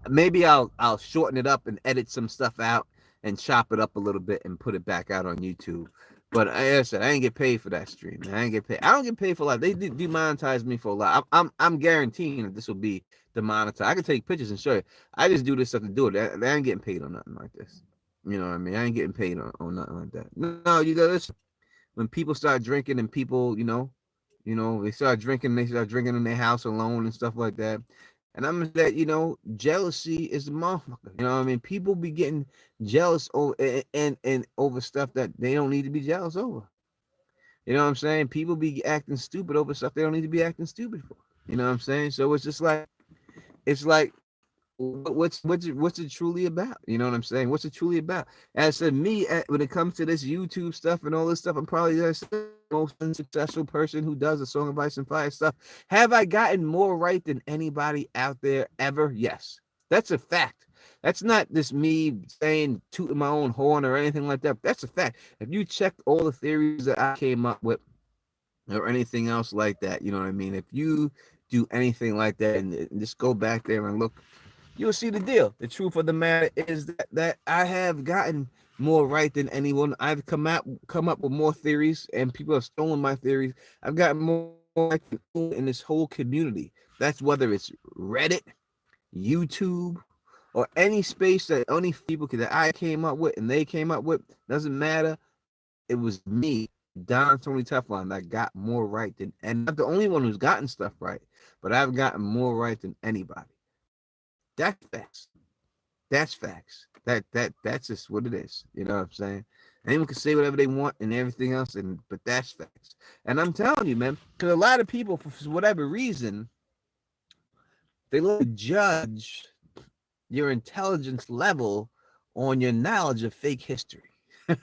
maybe I'll shorten it up and edit some stuff out and chop it up a little bit and put it back out on YouTube. But like I said, I ain't get paid for that stream. I ain't get paid. I don't get paid for a lot. They demonetized me for a lot. I'm guaranteeing that this will be demonetized. I can take pictures and show you. I just do this stuff to do it. They ain't getting paid on nothing like this. You know what I mean? I ain't getting paid on nothing like that. No, you got this. When people start drinking and people, they start drinking in their house alone and stuff like that. And I'm that, jealousy is the motherfucker. You know what I mean? People be getting jealous over and over stuff that they don't need to be jealous over. You know what I'm saying? People be acting stupid over stuff they don't need to be acting stupid for. You know what I'm saying? So it's just like, what's it truly about? You know what I'm saying? What's it truly about? As for me, when it comes to this YouTube stuff and all this stuff, I'm probably the most unsuccessful person who does a Song of Ice and Fire stuff. Have I gotten more right than anybody out there ever? Yes, that's a fact. That's not just me saying tooting my own horn or anything like that. That's a fact. If you check all the theories that I came up with or anything else like that, you know what I mean? If you do anything like that and just go back there and look, you'll see the deal. The truth of the matter is that I have gotten more right than anyone. I've come up with more theories, and people have stolen my theories. I've gotten more right in this whole community. That's whether it's Reddit, YouTube, or any space that only people that I came up with and they came up with. Doesn't matter. It was me, Don Tony Teflon, that got more right than, and I'm not the only one who's gotten stuff right, but I've gotten more right than anybody. That's facts. That's facts. That's just what it is. You know what I'm saying? Anyone can say whatever they want and everything else, but that's facts. And I'm telling you, man, because a lot of people, for whatever reason, they look to judge your intelligence level on your knowledge of fake history. That's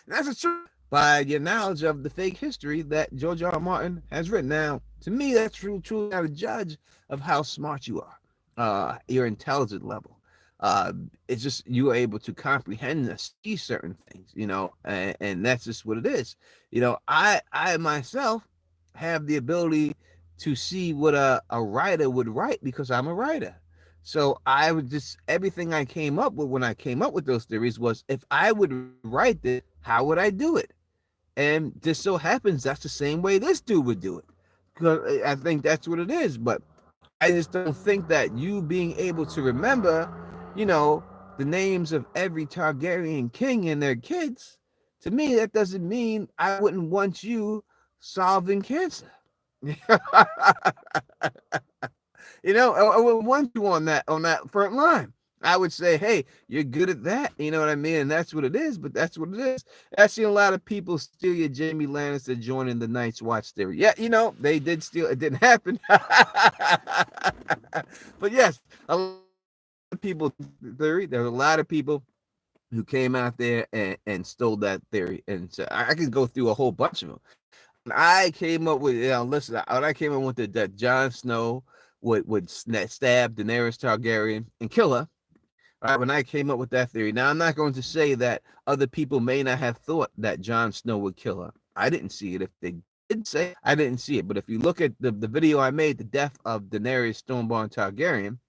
the truth. By your knowledge of the fake history that George R. R. Martin has written. Now, to me, that's truly not a judge of how smart you are, your intelligence level. It's just you are able to comprehend and see certain things, and that's just what it is. I myself have the ability to see what a writer would write because I'm a writer. So I would just, everything I came up with when I came up with those theories was, if I would write this, how would I do it? And just so happens that's the same way this dude would do it. Because I think that's what it is. But I just don't think that you being able to remember, the names of every Targaryen king and their kids, to me, that doesn't mean I wouldn't want you solving cancer. I would want you on that front line. I would say, hey, you're good at that. You know what I mean? And that's what it is, but that's what it is. I've seen a lot of people steal your Jamie Lannister joining the Night's Watch theory. Yeah, they did steal. It didn't happen. But yes, a lot of people theory. There were a lot of people who came out there and stole that theory. And so I could go through a whole bunch of them. And I came up with, listen, when I came up with that Jon Snow would stab Daenerys Targaryen and kill her. Right, when I came up with that theory. Now, I'm not going to say that other people may not have thought that Jon Snow would kill her. I didn't see it. If they did say, I didn't see it. But if you look at the video I made, The Death of Daenerys Stormborn Targaryen,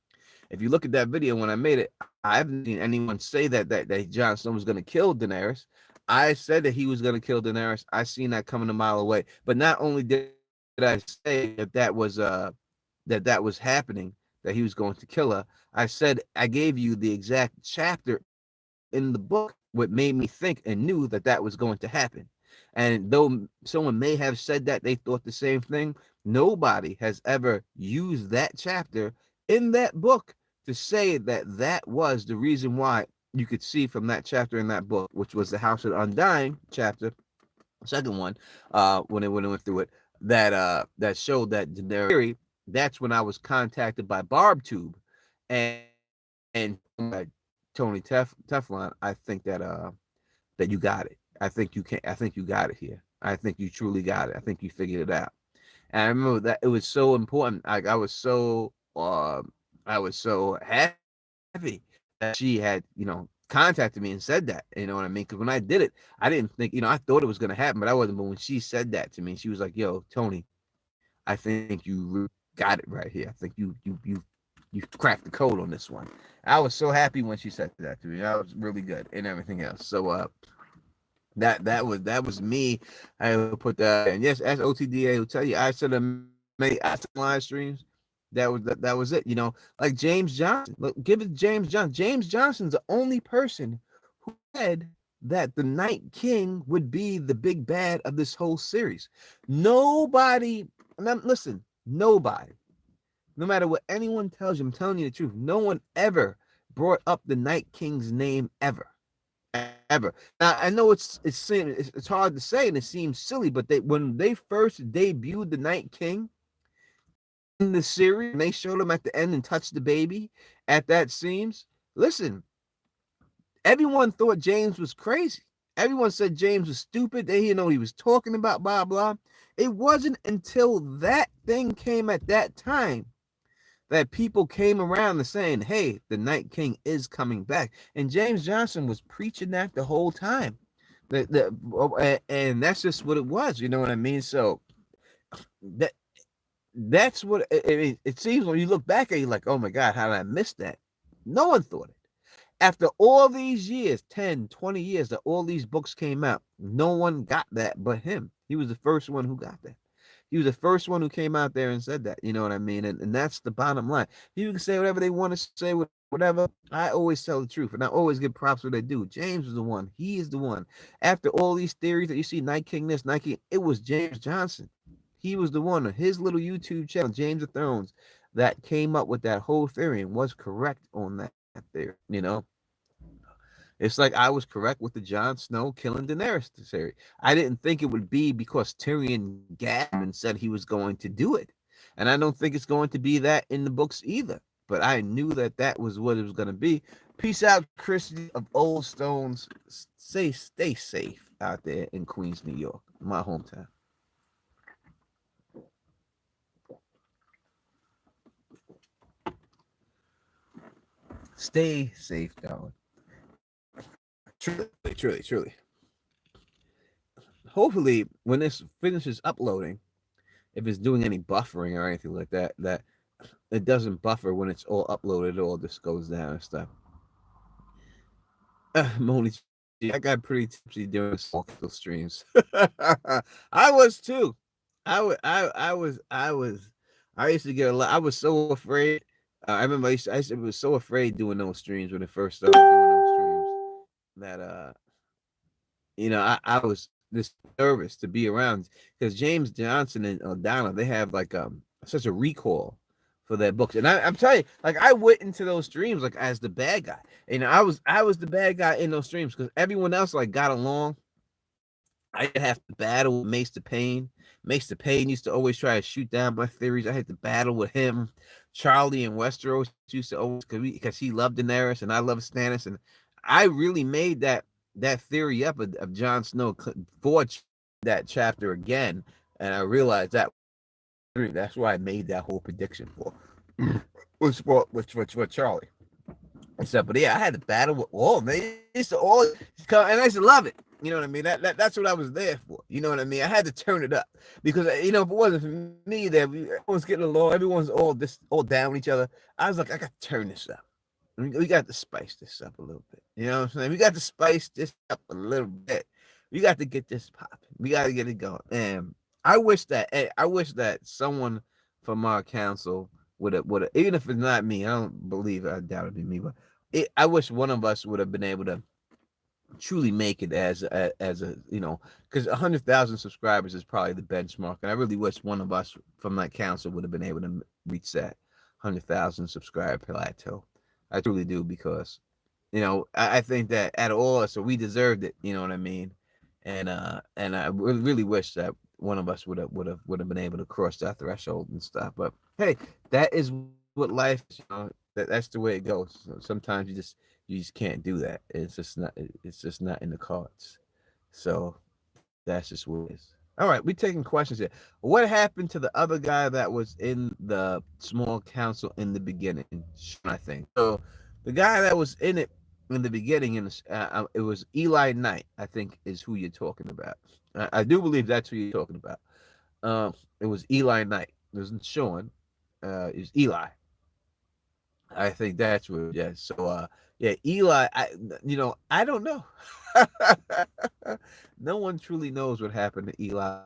if you look at that video when I made it, I haven't seen anyone say that Jon Snow was going to kill Daenerys. I said that he was going to kill Daenerys. I seen that coming a mile away. But not only did I say that was happening, that he was going to kill her, I said I gave you the exact chapter in the book what made me think and knew that was going to happen. And though someone may have said that they thought the same thing, nobody has ever used that chapter in that book to say that that was the reason why. You could see from that chapter in that book, which was the House of Undying chapter, second one, when it went through it, that showed that theory. That's when I was contacted by BarbTube, and Tony Teflon. I think that you got it. I think you can. I think you got it here. I think you truly got it. I think you figured it out. And I remember that it was so important. Like I was so happy that she had, contacted me and said that. You know what I mean? Because when I did it, I didn't think, I thought it was gonna happen, but I wasn't. But when she said that to me, she was like, "Yo, Tony, I think you really got it right here. I think you cracked the code on this one." I was so happy when she said that to me. That was really good and everything else. So that was me. I will put that, and yes, as OTDA will tell you, I said I said live streams. That was it. Like James Johnson. Look, give it James Johnson. James Johnson's the only person who said that the Night King would be the big bad of this whole series. Nobody. Listen, nobody. No matter what anyone tells you, I'm telling you the truth. No one ever brought up the Night King's name ever. Ever. Now I know it's hard to say and it seems silly, but when they first debuted the Night King in the series, and they showed him at the end and touched the baby at that scenes. Listen, everyone thought James was crazy. Everyone said James was stupid. They didn't know what he was talking about, blah blah. It wasn't until that thing came at that time that people came around to saying, "Hey, the Night King is coming back," and James Johnson was preaching that the whole time. And that's just what it was. You know what I mean? So that's what it seems when you look back at it, like, oh my God, how did I miss that? No one thought it. After all these years, 10, 20 years that all these books came out, no one got that but him. He was the first one who got that. He was the first one who came out there and said that. You know what I mean? And that's the bottom line. People can say whatever they want to say, whatever. I always tell the truth, and I always give props what they do. James was the one. He is the one. After all these theories that you see, Night King this, Night King, it was James Johnson. He was the one on his little YouTube channel, James of Thrones, that came up with that whole theory and was correct on that theory. It's like I was correct with the Jon Snow killing Daenerys theory. I didn't think it would be because Tyrion gabbed and said he was going to do it. And I don't think it's going to be that in the books either. But I knew that was what it was going to be. Peace out, Christy of Old Stones. Stay safe out there in Queens, New York, my hometown. Stay safe, darling. Truly. Hopefully, when this finishes uploading, if it's doing any buffering or anything like that, that it doesn't buffer when it's all uploaded. It all just goes down and stuff. Moni, I got pretty tipsy doing small streams. I was too. I used to get a lot. I was so afraid. I remember I was so afraid doing those streams when it first started doing those streams that I was this nervous to be around because James Johnson and Donna, they have like such a recall for their books. And I'm telling you, like I went into those streams like as the bad guy. I was the bad guy in those streams because everyone else like got along. I didn't have to battle with Mace the Pain. Mace the Pain used to always try to shoot down my theories. I had to battle with him. Charlie and Westeros used to always because he loved Daenerys and I loved Stannis, and I really made that theory up of Jon Snow for that chapter again, and I realized that's why I made that whole prediction for with Charlie. But yeah, I had to battle with all. They used to all come, and I used to love it. You know what I mean? That's what I was there for. You know what I mean? I had to turn it up because if it wasn't for me, that everyone's getting along, everyone's all down with each other. I was like, I got to turn this up. We got to spice this up a little bit. You know what I'm saying? We got to spice this up a little bit. We got to get this popping. We got to get it going. And I wish that someone from our council would have, even if it's not me, I don't believe it. I doubt it'd be me, but I wish one of us would have been able to truly make it as a because 100,000 subscribers is probably the benchmark, and I really wish one of us from that council would have been able to reach that 100,000 subscriber plateau. I truly do, because I think that out of all us, so we deserved it. You know what I mean? And I really wish that one of us would have been able to cross that threshold and stuff. But hey, that is what life is. That's the way it goes. So sometimes you just can't do that. It's just not in the cards. So that's just what it is. All right, we taking questions here. What happened to the other guy that was in the small council in the beginning? Sean, I think. So the guy that was in it in the beginning, it was Eli Knight, I think, is who you're talking about. I do believe that's who you're talking about. It was Eli Knight. It wasn't Sean. It was Eli. I think that's what. Yeah. So, yeah, Eli. I don't know. No one truly knows what happened to Eli.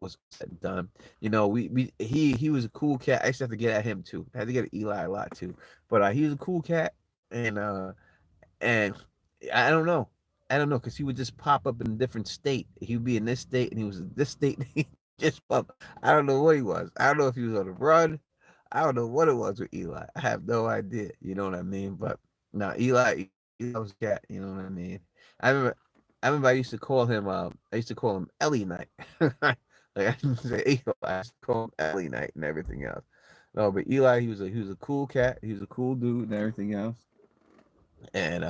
Was said and done. He was a cool cat. I used to have to get at him too. I had to get at Eli a lot too. But he was a cool cat, and I don't know. I don't know, because he would just pop up in a different state. He would be in this state, and he was in this state. And he just pop. I don't know what he was. I don't know if he was on the run. I don't know what it was with Eli. I have no idea. You know what I mean? But no, Eli was a cat. You know what I mean? I remember. I used to call him. I used to call him Ellie Knight. Like, I didn't say Eli. I used to call him Ellie Knight and everything else. No, but Eli, he was a cool cat. He was a cool dude and everything else. And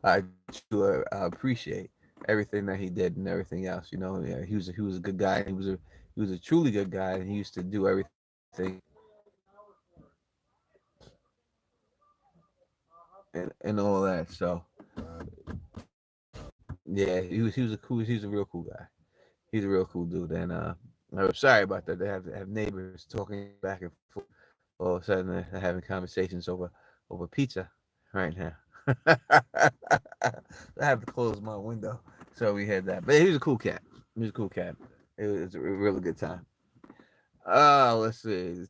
I do appreciate everything that he did and everything else. Yeah, he was a good guy. He was a truly good guy, and he used to do everything and all that. So yeah, he was a real cool guy. He's a real cool dude, and I'm sorry about that. They have neighbors talking back and forth. All of a sudden, they're having conversations over pizza right now. I have to close my window, so we had that. But he was a cool cat. He was a cool cat. It was a really good time. Let's see.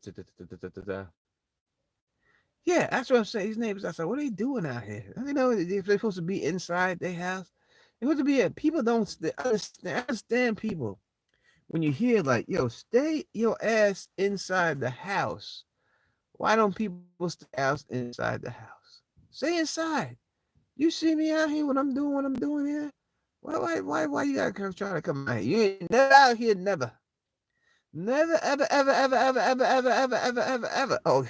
Yeah, that's what I'm saying. These neighbors outside, what are they doing out here? They're supposed to be inside their house. They're supposed to be at. People don't understand people when you hear like, yo, stay your ass inside the house. Why don't people stay out inside the house? Stay inside. You see me out here when I'm doing what I'm doing here? Why you gotta try to come out here? You ain't never out here, never. Never, ever, ever, ever, ever, ever, ever, ever, ever, ever, ever. Oh,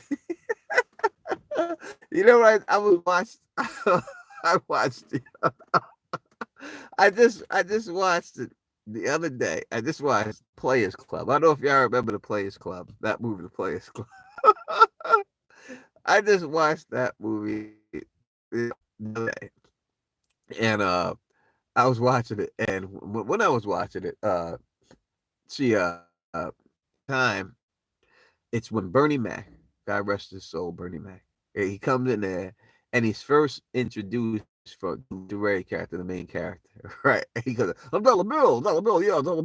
you know what? I was watched. I watched it. I just watched it the other day. I just watched Players Club. I don't know if y'all remember the Players Club. That movie, the Players Club. I just watched that movie the other day, and I was watching it, and when I was watching it, she time it's when Bernie Mac, God rest his soul, Bernie Mac, he comes in there, and he's first introduced for the Ray character, the main character, right? He goes, "I'm Dollar Bill, yeah, Dollar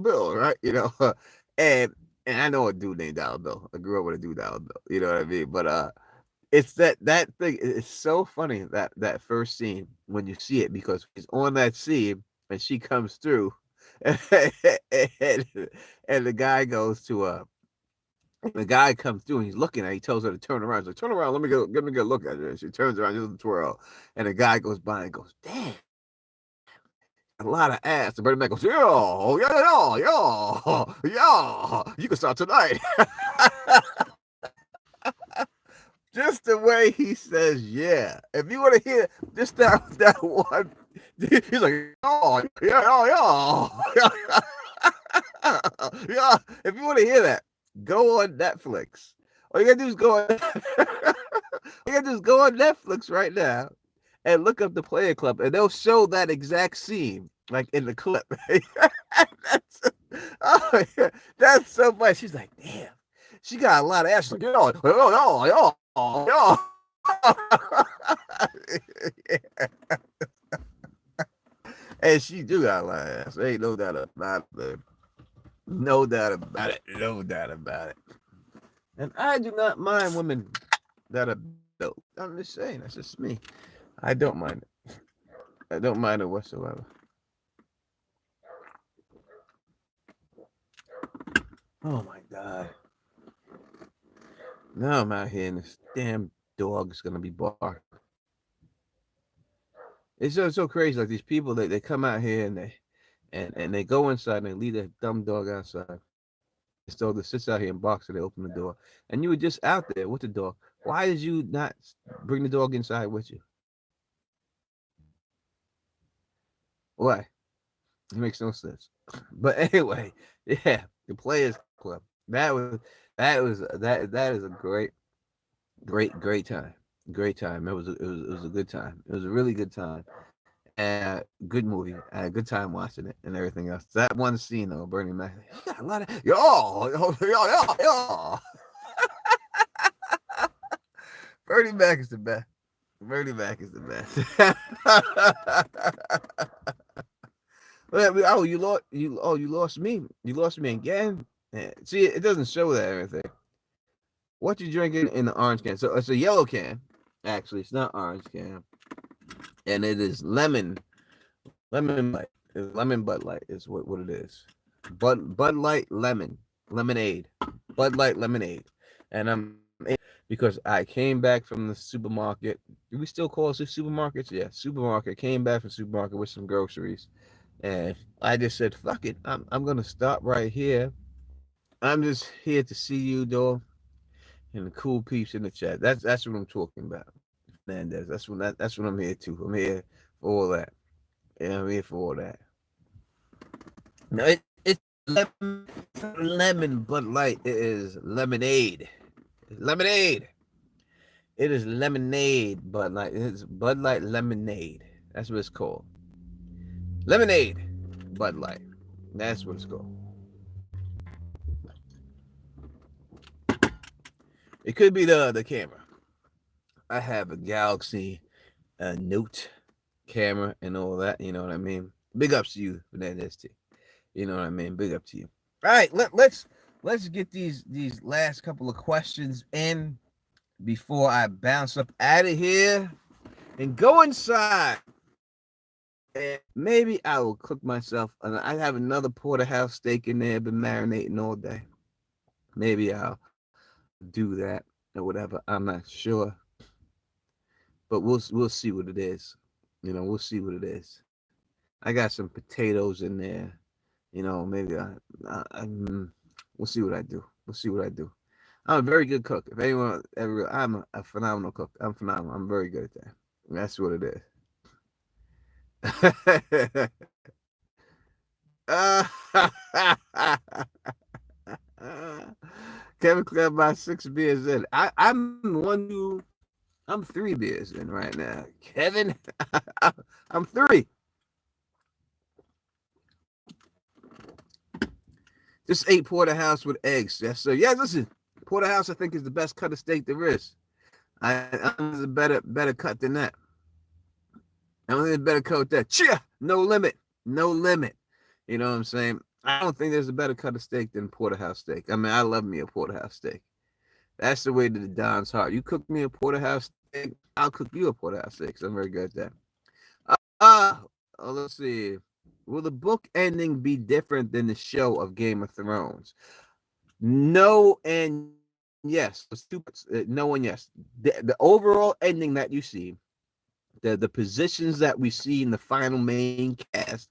Bill," right? And and I know a dude named Dollar Bill. I grew up with a dude Dollar Bill. You know what I mean? But it's that thing. It's so funny that first scene when you see it, because he's on that scene and she comes through, and, and the guy goes to the guy comes through and he's looking at it. He tells her to turn around. He's like, turn around, let me go look at it. And she turns around, just a twirl. And the guy goes by and goes, damn, a lot of ass. And Bernie Mac goes, yeah, yeah, yeah, yeah, you can start tonight. Just the way he says, yeah. If you want to hear just that one, he's like, oh, yeah, oh, yeah. Yeah. If you want to hear that, go on Netflix. All you gotta do is go on. You gotta just go on Netflix right now and look up the Player Club, and they'll show that exact scene, like in the clip. that's, oh, yeah, that's so funny. She's like, damn, she got a lot of ass. She's like, yo. And she do got a lot of ass. Ain't no doubt about it. No doubt about it. No doubt about it. And I do not mind women that are built. I'm just saying, that's just me. I don't mind it. I don't mind it whatsoever. Oh my god. Now I'm out here and this damn dog is gonna be barking. It's so crazy. Like these people, they come out here and they go inside and they leave their dumb dog outside. So the sits out here and barks and they open the door. And you were just out there with the dog. Why did you not bring the dog inside with you? Why? It makes no sense. But anyway, yeah, the Players Club. That is a great time. Great time. It was a good time. It was a really good time. And good movie. I had a good time watching it and everything else. That one scene though, Bernie Mac. You got a lot of yo. Bernie Mac is the best. Bernie Mac is the best. Oh, you lost me. You lost me again. Yeah. See, it doesn't show that or anything. What you drinking in the orange can? So it's a yellow can. Actually, it's not orange can, and it is lemon light. Lemon Bud Light is what it is. Bud Light lemonade, Bud Light lemonade, and I'm because I came back from the supermarket. Do we still call it supermarkets? Yeah, supermarket. Came back from supermarket with some groceries, and I just said, "Fuck it, I'm gonna stop right here. I'm just here to see you, though, and the cool peeps in the chat. That's what I'm talking about, Fernandez. That's what I'm here to. I'm here for all that. Yeah, I'm here for all that. No, it's lemon Bud Light. It is lemonade. Lemonade. It is lemonade Bud Light. It's Bud Light lemonade. That's what it's called. Lemonade Bud Light. That's what it's called. It could be the camera. I have a Galaxy Note camera and all that. You know what I mean? Big ups to you, Fernandez T. You know what I mean? Big up to you. All right, let's get these last couple of questions in before I bounce up out of here and go inside. And maybe I will cook myself. I have another porterhouse steak in there, been marinating all day. Maybe I'll do that or whatever. I'm not sure, but we'll see what it is. You know, we'll see what it is. I got some potatoes in there. You know, maybe we'll see what I do. We'll see what I do. I'm a very good cook. If anyone ever, I'm a phenomenal cook. I'm phenomenal. I'm very good at that. That's what it is. Kevin Clare by 6 beers in. I'm one who I'm 3 beers in right now. Kevin, I'm 3. Just ate porterhouse with eggs. Yes, sir. Yeah, listen, porterhouse I think is the best cut of steak there is. There's a better cut than that. I don't think there's a better cut than that. Chia, no limit, no limit. You know what I'm saying? I don't think there's a better cut of steak than porterhouse steak. I mean, I love me a porterhouse steak. That's the way to the Don's heart. You cook me a porterhouse steak, I'll cook you a porterhouse steak. I'm very good at that. Let's see. Will the book ending be different than the show of Game of Thrones? No and yes. No and yes. The overall ending that you see, the positions that we see in the final main cast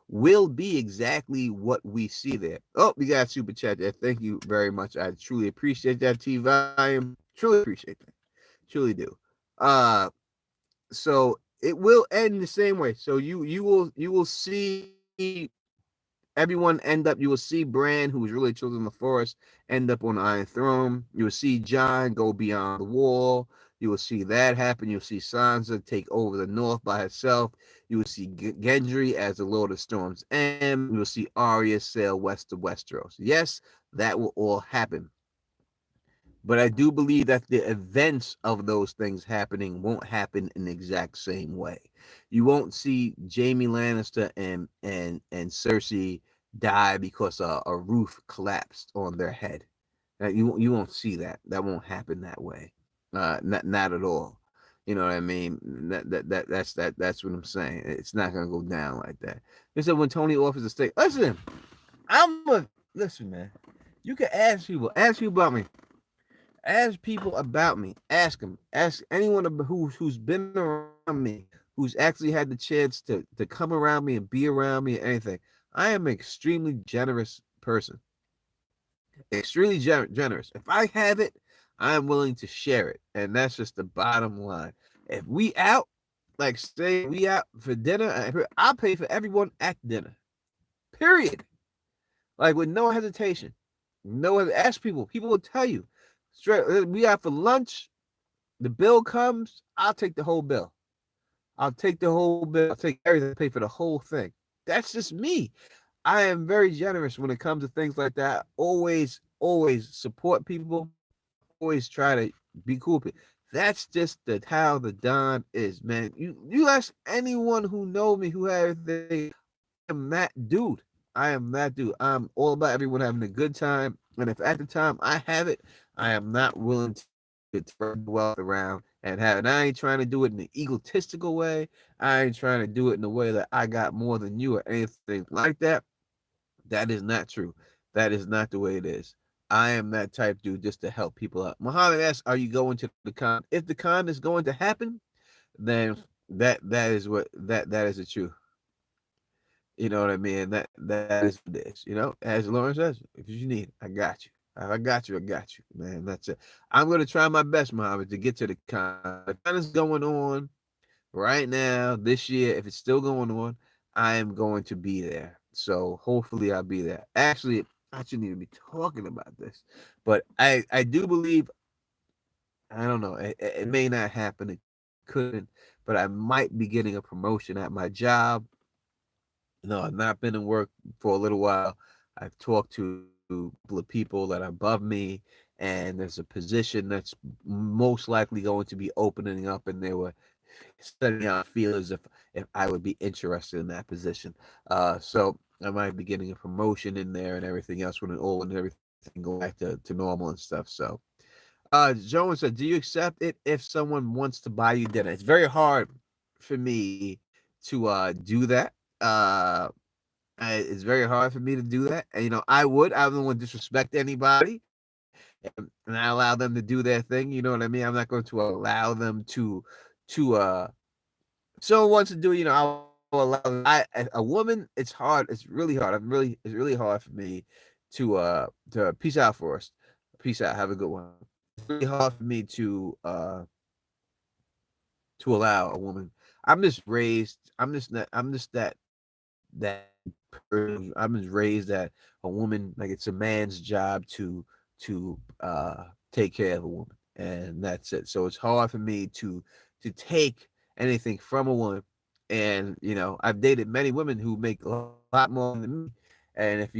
will be exactly what we see there. Oh, we got a super chat there. Thank you very much. I truly appreciate that, T Volume. Truly appreciate that. Truly do. So it will end the same way. So you will see everyone end up. You will see Bran, who was really chosen in the forest, end up on the Iron Throne. You will see Jon go beyond the wall. You will see that happen. You'll see Sansa take over the north by herself. You will see Gendry as the Lord of Storms, and you will see Arya sail west to Westeros. Yes, that will all happen. But I do believe that the events of those things happening won't happen in the exact same way. You won't see Jaime Lannister and Cersei die because a roof collapsed on their head. You won't see that. That won't happen that way. Not at all. You know what I mean? That's what I'm saying. It's not gonna go down like that. They said when Tony offers a steak, listen, listen, man. You can ask people about me, ask people about me, ask them, ask anyone who's been around me, who's actually had the chance to come around me and be around me and anything. I am an extremely generous person, extremely generous. If I have it, I'm willing to share it, and that's just the bottom line. If we out, like say we out for dinner, I'll pay for everyone at dinner. Period. Like with no hesitation. No one ask people. People will tell you. Straight we out for lunch, the bill comes, I'll take the whole bill. I'll take the whole bill. I'll take everything, pay for the whole thing. That's just me. I am very generous when it comes to things like that. Always support people. Always try to be cool. That's just how the Don is, man. You ask anyone who know me, who has everything, I am that dude. I am that dude. I'm all about everyone having a good time. And if at the time I have it, I am not willing to spread wealth around and have it. I ain't trying to do it in an egotistical way. I ain't trying to do it in a way that I got more than you or anything like that. That is not true. That is not the way it is. I am that type dude just to help people out. Muhammad asks, "Are you going to the con? If the con is going to happen, then that is the truth. You know what I mean? That is what it is. You know, as Lauren says, if you need, I got you. If I got you, I got you, man. That's it. I'm gonna try my best, Muhammad, to get to the con. The con is going on right now this year. If it's still going on, I am going to be there. So hopefully I'll be there. Actually, I shouldn't even be talking about this, but I do believe, I don't know. It may not happen. It couldn't, but I might be getting a promotion at my job. No, I've not been in work for a little while. I've talked to a couple of people that are above me, and there's a position that's most likely going to be opening up, and they were setting out feelers if I would be interested in that position. So I might be getting a promotion in there and everything else when everything go back to normal and stuff. So Joan said, "Do you accept it if someone wants to buy you dinner?" It's very hard for me to do that. It's very hard for me to do that. And, I don't want to disrespect anybody, and I allow them to do their thing. You know what I mean? I'm not going to allow them to someone wants to do. I'll allow them. A woman. It's hard. It's really hard. It's really hard for me to peace out for us. Peace out. Have a good one. It's really hard for me to allow a woman. I'm just raised. I'm just not. I'm just that person. I'm just raised that a woman, like, it's a man's job to take care of a woman, and that's it. So it's hard for me to take anything from a woman. And I've dated many women who make a lot more than me. And if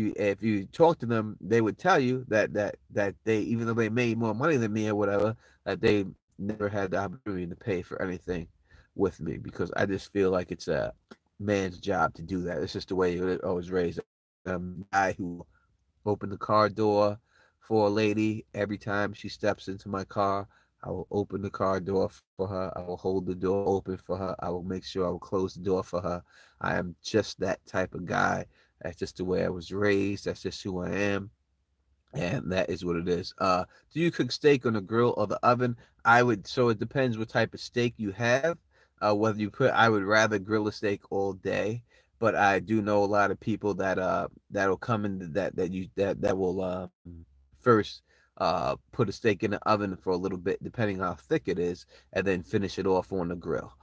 you talk to them, they would tell you that they, even though they made more money than me or whatever, that they never had the opportunity to pay for anything with me, because I just feel like it's a man's job to do that. It's just the way I was raised. I'm a guy who will open the car door for a lady every time she steps into my car. I will open the car door for her. I will hold the door open for her. I will make sure I will close the door for her. I am just that type of guy. That's just the way I was raised. That's just who I am. And that is what it is. Do you cook steak on the grill or the oven? So it depends what type of steak you have. Whether you put, I would rather grill a steak all day, but I do know a lot of people that'll come in that will first put a steak in the oven for a little bit, depending on how thick it is, and then finish it off on the grill.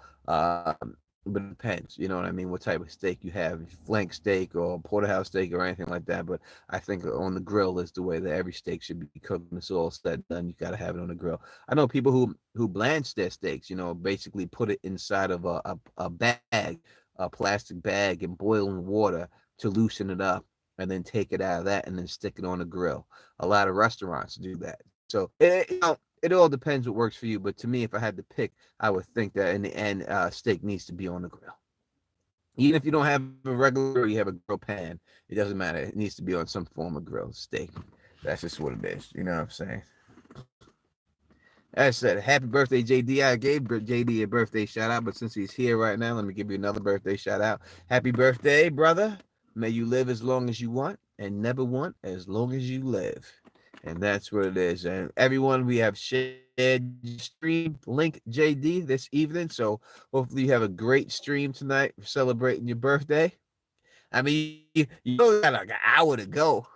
But it depends, you know what I mean, what type of steak you have, flank steak or porterhouse steak or anything like that. But I think on the grill is the way that every steak should be cooked. When it's all said and done, you got to have it on the grill. I know people who blanch their steaks, basically put it inside of a bag, a plastic bag, and boil in water to loosen it up, and then take it out of that and then stick it on the grill. A lot of restaurants do that. So it all depends what works for you. But to me, if I had to pick, I would think that in the end, steak needs to be on the grill. Even if you don't have a regular, you have a grill pan, it doesn't matter. It needs to be on some form of grill steak. That's just what it is. You know what I'm saying? I said, happy birthday, JD. I gave JD a birthday shout out, but since he's here right now, let me give you another birthday shout out. Happy birthday, brother. May you live as long as you want and never want as long as you live. And that's what it is. And everyone, we have shared stream link, JD, this evening. So hopefully you have a great stream tonight celebrating your birthday. I mean, you only got like an hour to go.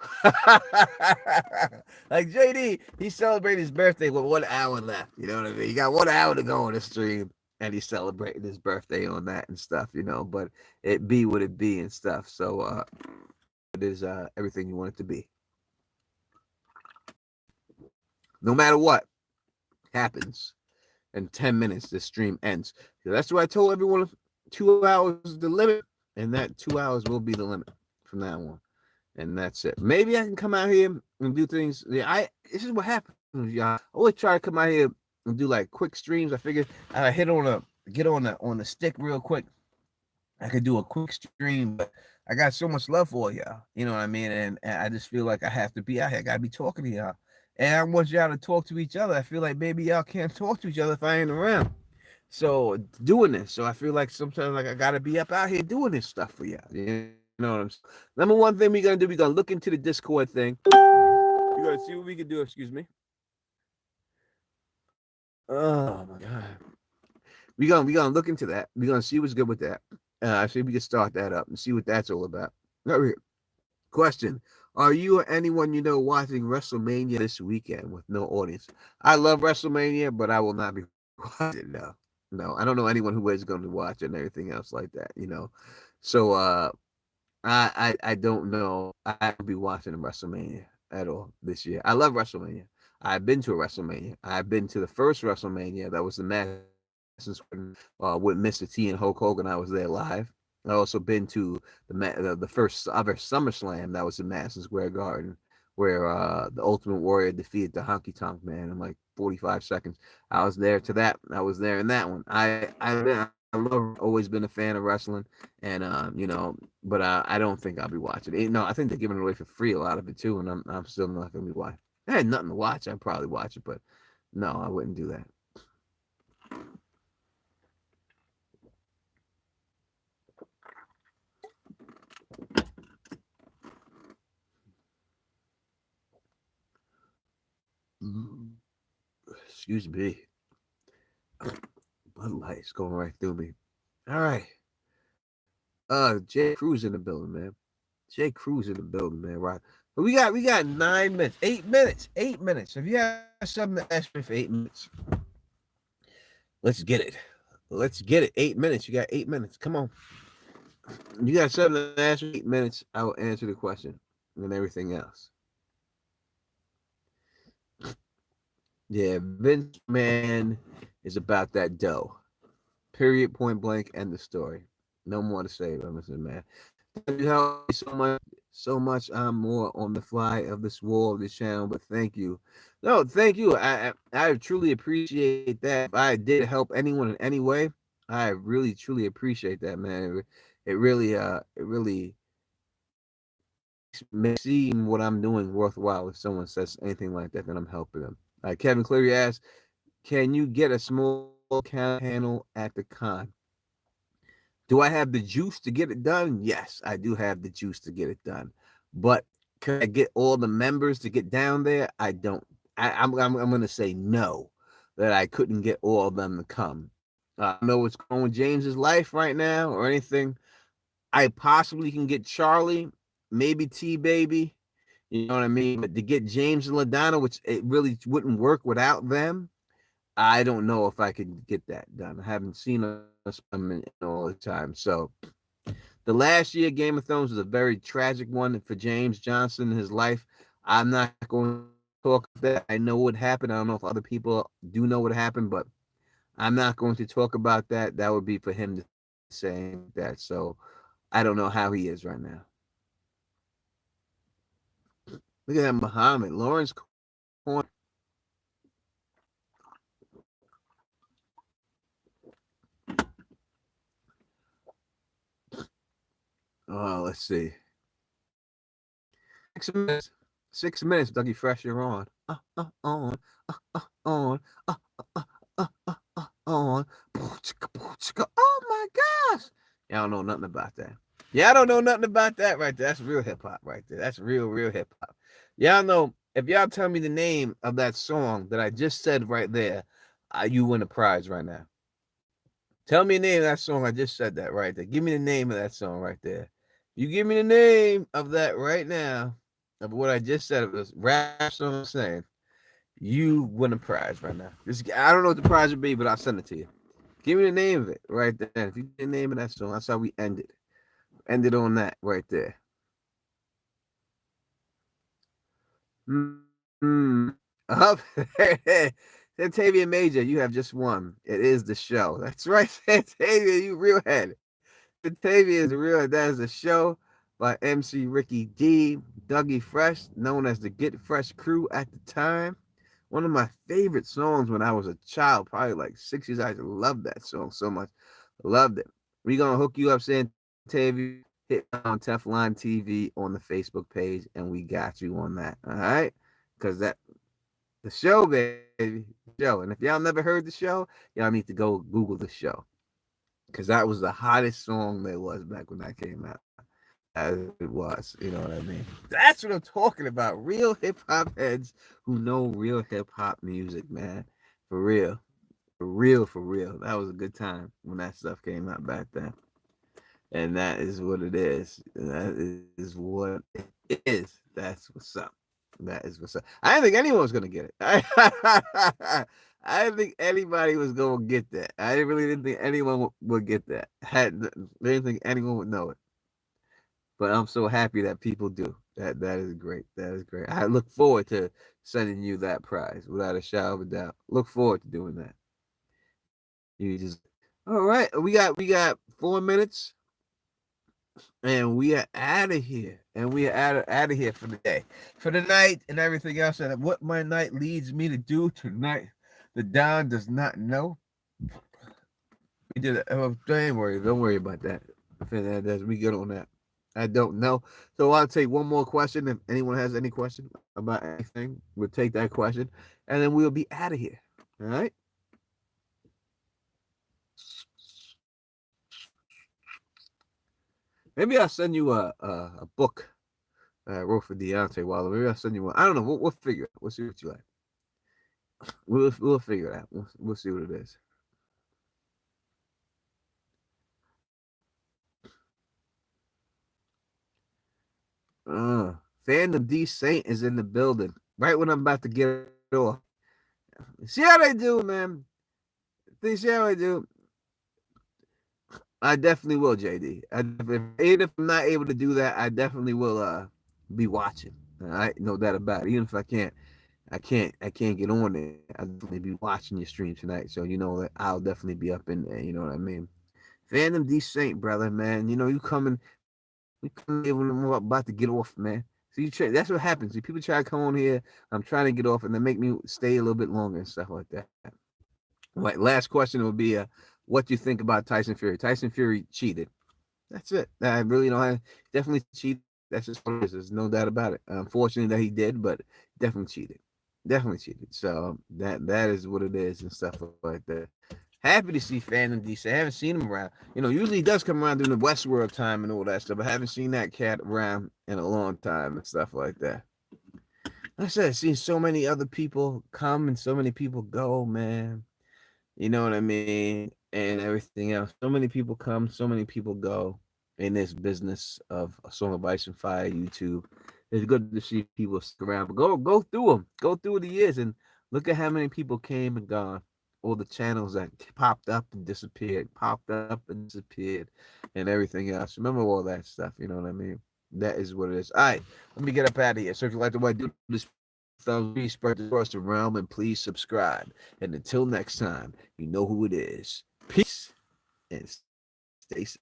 Like JD, he celebrated his birthday with 1 hour left. You know what I mean? You got 1 hour to go on the stream, and he's celebrating his birthday on that and stuff. But it be what it be and stuff. So it is everything you want it to be. No matter what happens, in 10 minutes, the stream ends. So that's why I told everyone 2 hours is the limit, and that 2 hours will be the limit from now on. And that's it. Maybe I can come out here and do things. Yeah, this is what happens, y'all. I always try to come out here and do like quick streams. I figured I get on the stick real quick. I could do a quick stream, but I got so much love for y'all. You know what I mean? And I just feel like I have to be out here. I gotta be talking to y'all. And I want y'all to talk to each other. I feel like maybe y'all can't talk to each other if I ain't around. So doing this. So I feel like sometimes like I gotta be up out here doing this stuff for y'all. You know what I'm saying? Number one thing we're gonna do, we're gonna look into the Discord thing. We're gonna see what we can do, excuse me. Oh my god. We're gonna look into that. We're gonna see what's good with that. See if we can start that up and see what that's all about. Question: are you or anyone you know watching WrestleMania this weekend with no audience? I love WrestleMania, but I will not be watching. No, I don't know anyone who is going to watch it and everything else like that. So I don't know. I will be watching WrestleMania at all this year. I love WrestleMania. I've been to a WrestleMania. I've been to the first WrestleMania. That was the Madison with Mr. T and Hulk Hogan. I was there live. I also been to the first ever SummerSlam. That was in Madison Square Garden, where the Ultimate Warrior defeated the Honky Tonk Man in like 45 seconds. I was there to that. I was there in that one. I love. Always been a fan of wrestling, and but I don't think I'll be watching it. No, I think they're giving it away for free, a lot of it too, and I'm still not gonna be watching. I had nothing to watch. I'd probably watch it, but no, I wouldn't do that. Excuse me. Bud Light's going right through me. All right. Jay Cruz in the building, man. Jay Cruz in the building, man. Right. But we got 9 minutes, 8 minutes, 8 minutes. If you have something to ask me for 8 minutes, let's get it. Let's get it. 8 minutes. You got 8 minutes. Come on. You got something to ask me 8 minutes. I will answer the question and everything else. Yeah, Vince Man is about that dough. Period, point blank, end the story. No more to say about Mr. Man. You helped me so much. I'm more on the fly of this wall of this channel, but thank you. No, thank you. I truly appreciate that. If I did help anyone in any way, I really truly appreciate that, man. It really makes seem what I'm doing worthwhile if someone says anything like that, then I'm helping them. Kevin Cleary asks, can you get a small panel at the con? Do I have the juice to get it done? Yes, I do have the juice to get it done. But can I get all the members to get down there? I don't. I'm going to say no, that I couldn't get all of them to come. I don't know what's going on with James's life right now or anything. I possibly can get Charlie, maybe T Baby. You know what I mean? But to get James and LaDonna, which it really wouldn't work without them, I don't know if I could get that done. I haven't seen us all the time. So the last year Game of Thrones was a very tragic one for James Johnson in his life. I'm not going to talk about that. I know what happened. I don't know if other people do know what happened, but I'm not going to talk about that. That would be for him to say that. So I don't know how he is right now. Look at that, Muhammad. Lawrence Corner. Oh, let's see. 6 minutes. 6 minutes, Dougie Fresh, you're on. On. on. Oh my gosh. Y'all don't know nothing about that. Y'all don't know nothing about that right there. That's real hip hop right there. That's real hip hop. Y'all know, if y'all tell me the name of that song that I just said right there, you win a prize right now. Tell me the name of that song. I just said that right there. Give me the name of that song right there. You give me the name of that right now, of what I just said, of this rap song I'm saying, you win a prize right now. I don't know what the prize would be, but I'll send it to you. Give me the name of it right there. If you get the name of that song, that's how we end it. End it on that right there. Mm-hmm. Up. Santavia Major, you have just won. It is the show. That's right, Santavia, you real head. Santavia is real. That is a show by MC Ricky D, Dougie Fresh, known as the Get Fresh Crew at the time. One of my favorite songs when I was a child, probably like 6 years old. I loved that song so much. Loved it. We're going to hook you up, Santavia. Hit on Teflon TV on the Facebook page, and we got you on that. All right? Because the show, baby. Show. And if y'all never heard the show, y'all need to go Google the show. Because that was the hottest song there was back when that came out. As it was, you know what I mean? That's what I'm talking about. Real hip hop heads who know real hip hop music, man. For real. For real, for real. That was a good time when that stuff came out back then. And that is what it is. That is what it is. That's what's up. That is what's up. I didn't think anyone was gonna get it. I didn't think anybody was gonna get that. I really didn't think anyone would get that. Didn't think anyone would know it. But I'm so happy that people do. That is great. That is great. I look forward to sending you that prize without a shadow of a doubt. Look forward to doing that. You just all right. We got 4 minutes. And we are out of here. And we are out of here for the day. For the night and everything else. And what my night leads me to do tonight, the Don does not know. We did it. Oh, don't worry about that. We good on that. I don't know. So I'll take one more question. If anyone has any question about anything, we'll take that question. And then we'll be out of here. All right. Maybe I'll send you a book I wrote for Deontay Wilder. Maybe I'll send you one. I don't know. We'll figure it. We'll see what you like. We'll figure it out. We'll see what it is. Fandom D Saint is in the building. Right when I'm about to get off. See how they do, man. See how they do. I definitely will, JD. Even if I'm not able to do that, I definitely will be watching. All right, no doubt about it. Even if I can't get on there. I'll definitely be watching your stream tonight. So you know that I'll definitely be up in there. You know what I mean? Fandom D Saint, brother, man. You know you coming. We coming here when I'm about to get off, man. So that's what happens. People try to come on here. I'm trying to get off, and they make me stay a little bit longer and stuff like that. Right. Last question would be, what do you think about Tyson Fury? Tyson Fury cheated. That's it. I really don't have definitely cheated. That's just what it is. There's no doubt about it. Unfortunately that he did, but definitely cheated. Definitely cheated. So that is what it is and stuff like that. Happy to see Phantom DC. I haven't seen him around. You know, usually he does come around during the Westworld time and all that stuff. I haven't seen that cat around in a long time and stuff like that. Like I said, I've seen so many other people come and so many people go, man. You know what I mean? And everything else. So many people come, so many people go in this business of A Song of Ice and Fire YouTube. It's good to see people stick around. But go through them. Go through the years and look at how many people came and gone. All the channels that popped up and disappeared, and everything else. Remember all that stuff, you know what I mean? That is what it is. All right, let me get up out of here. So if you like the way I do this, please spread this across the realm and please subscribe. And until next time, you know who it is. Peace and stay safe.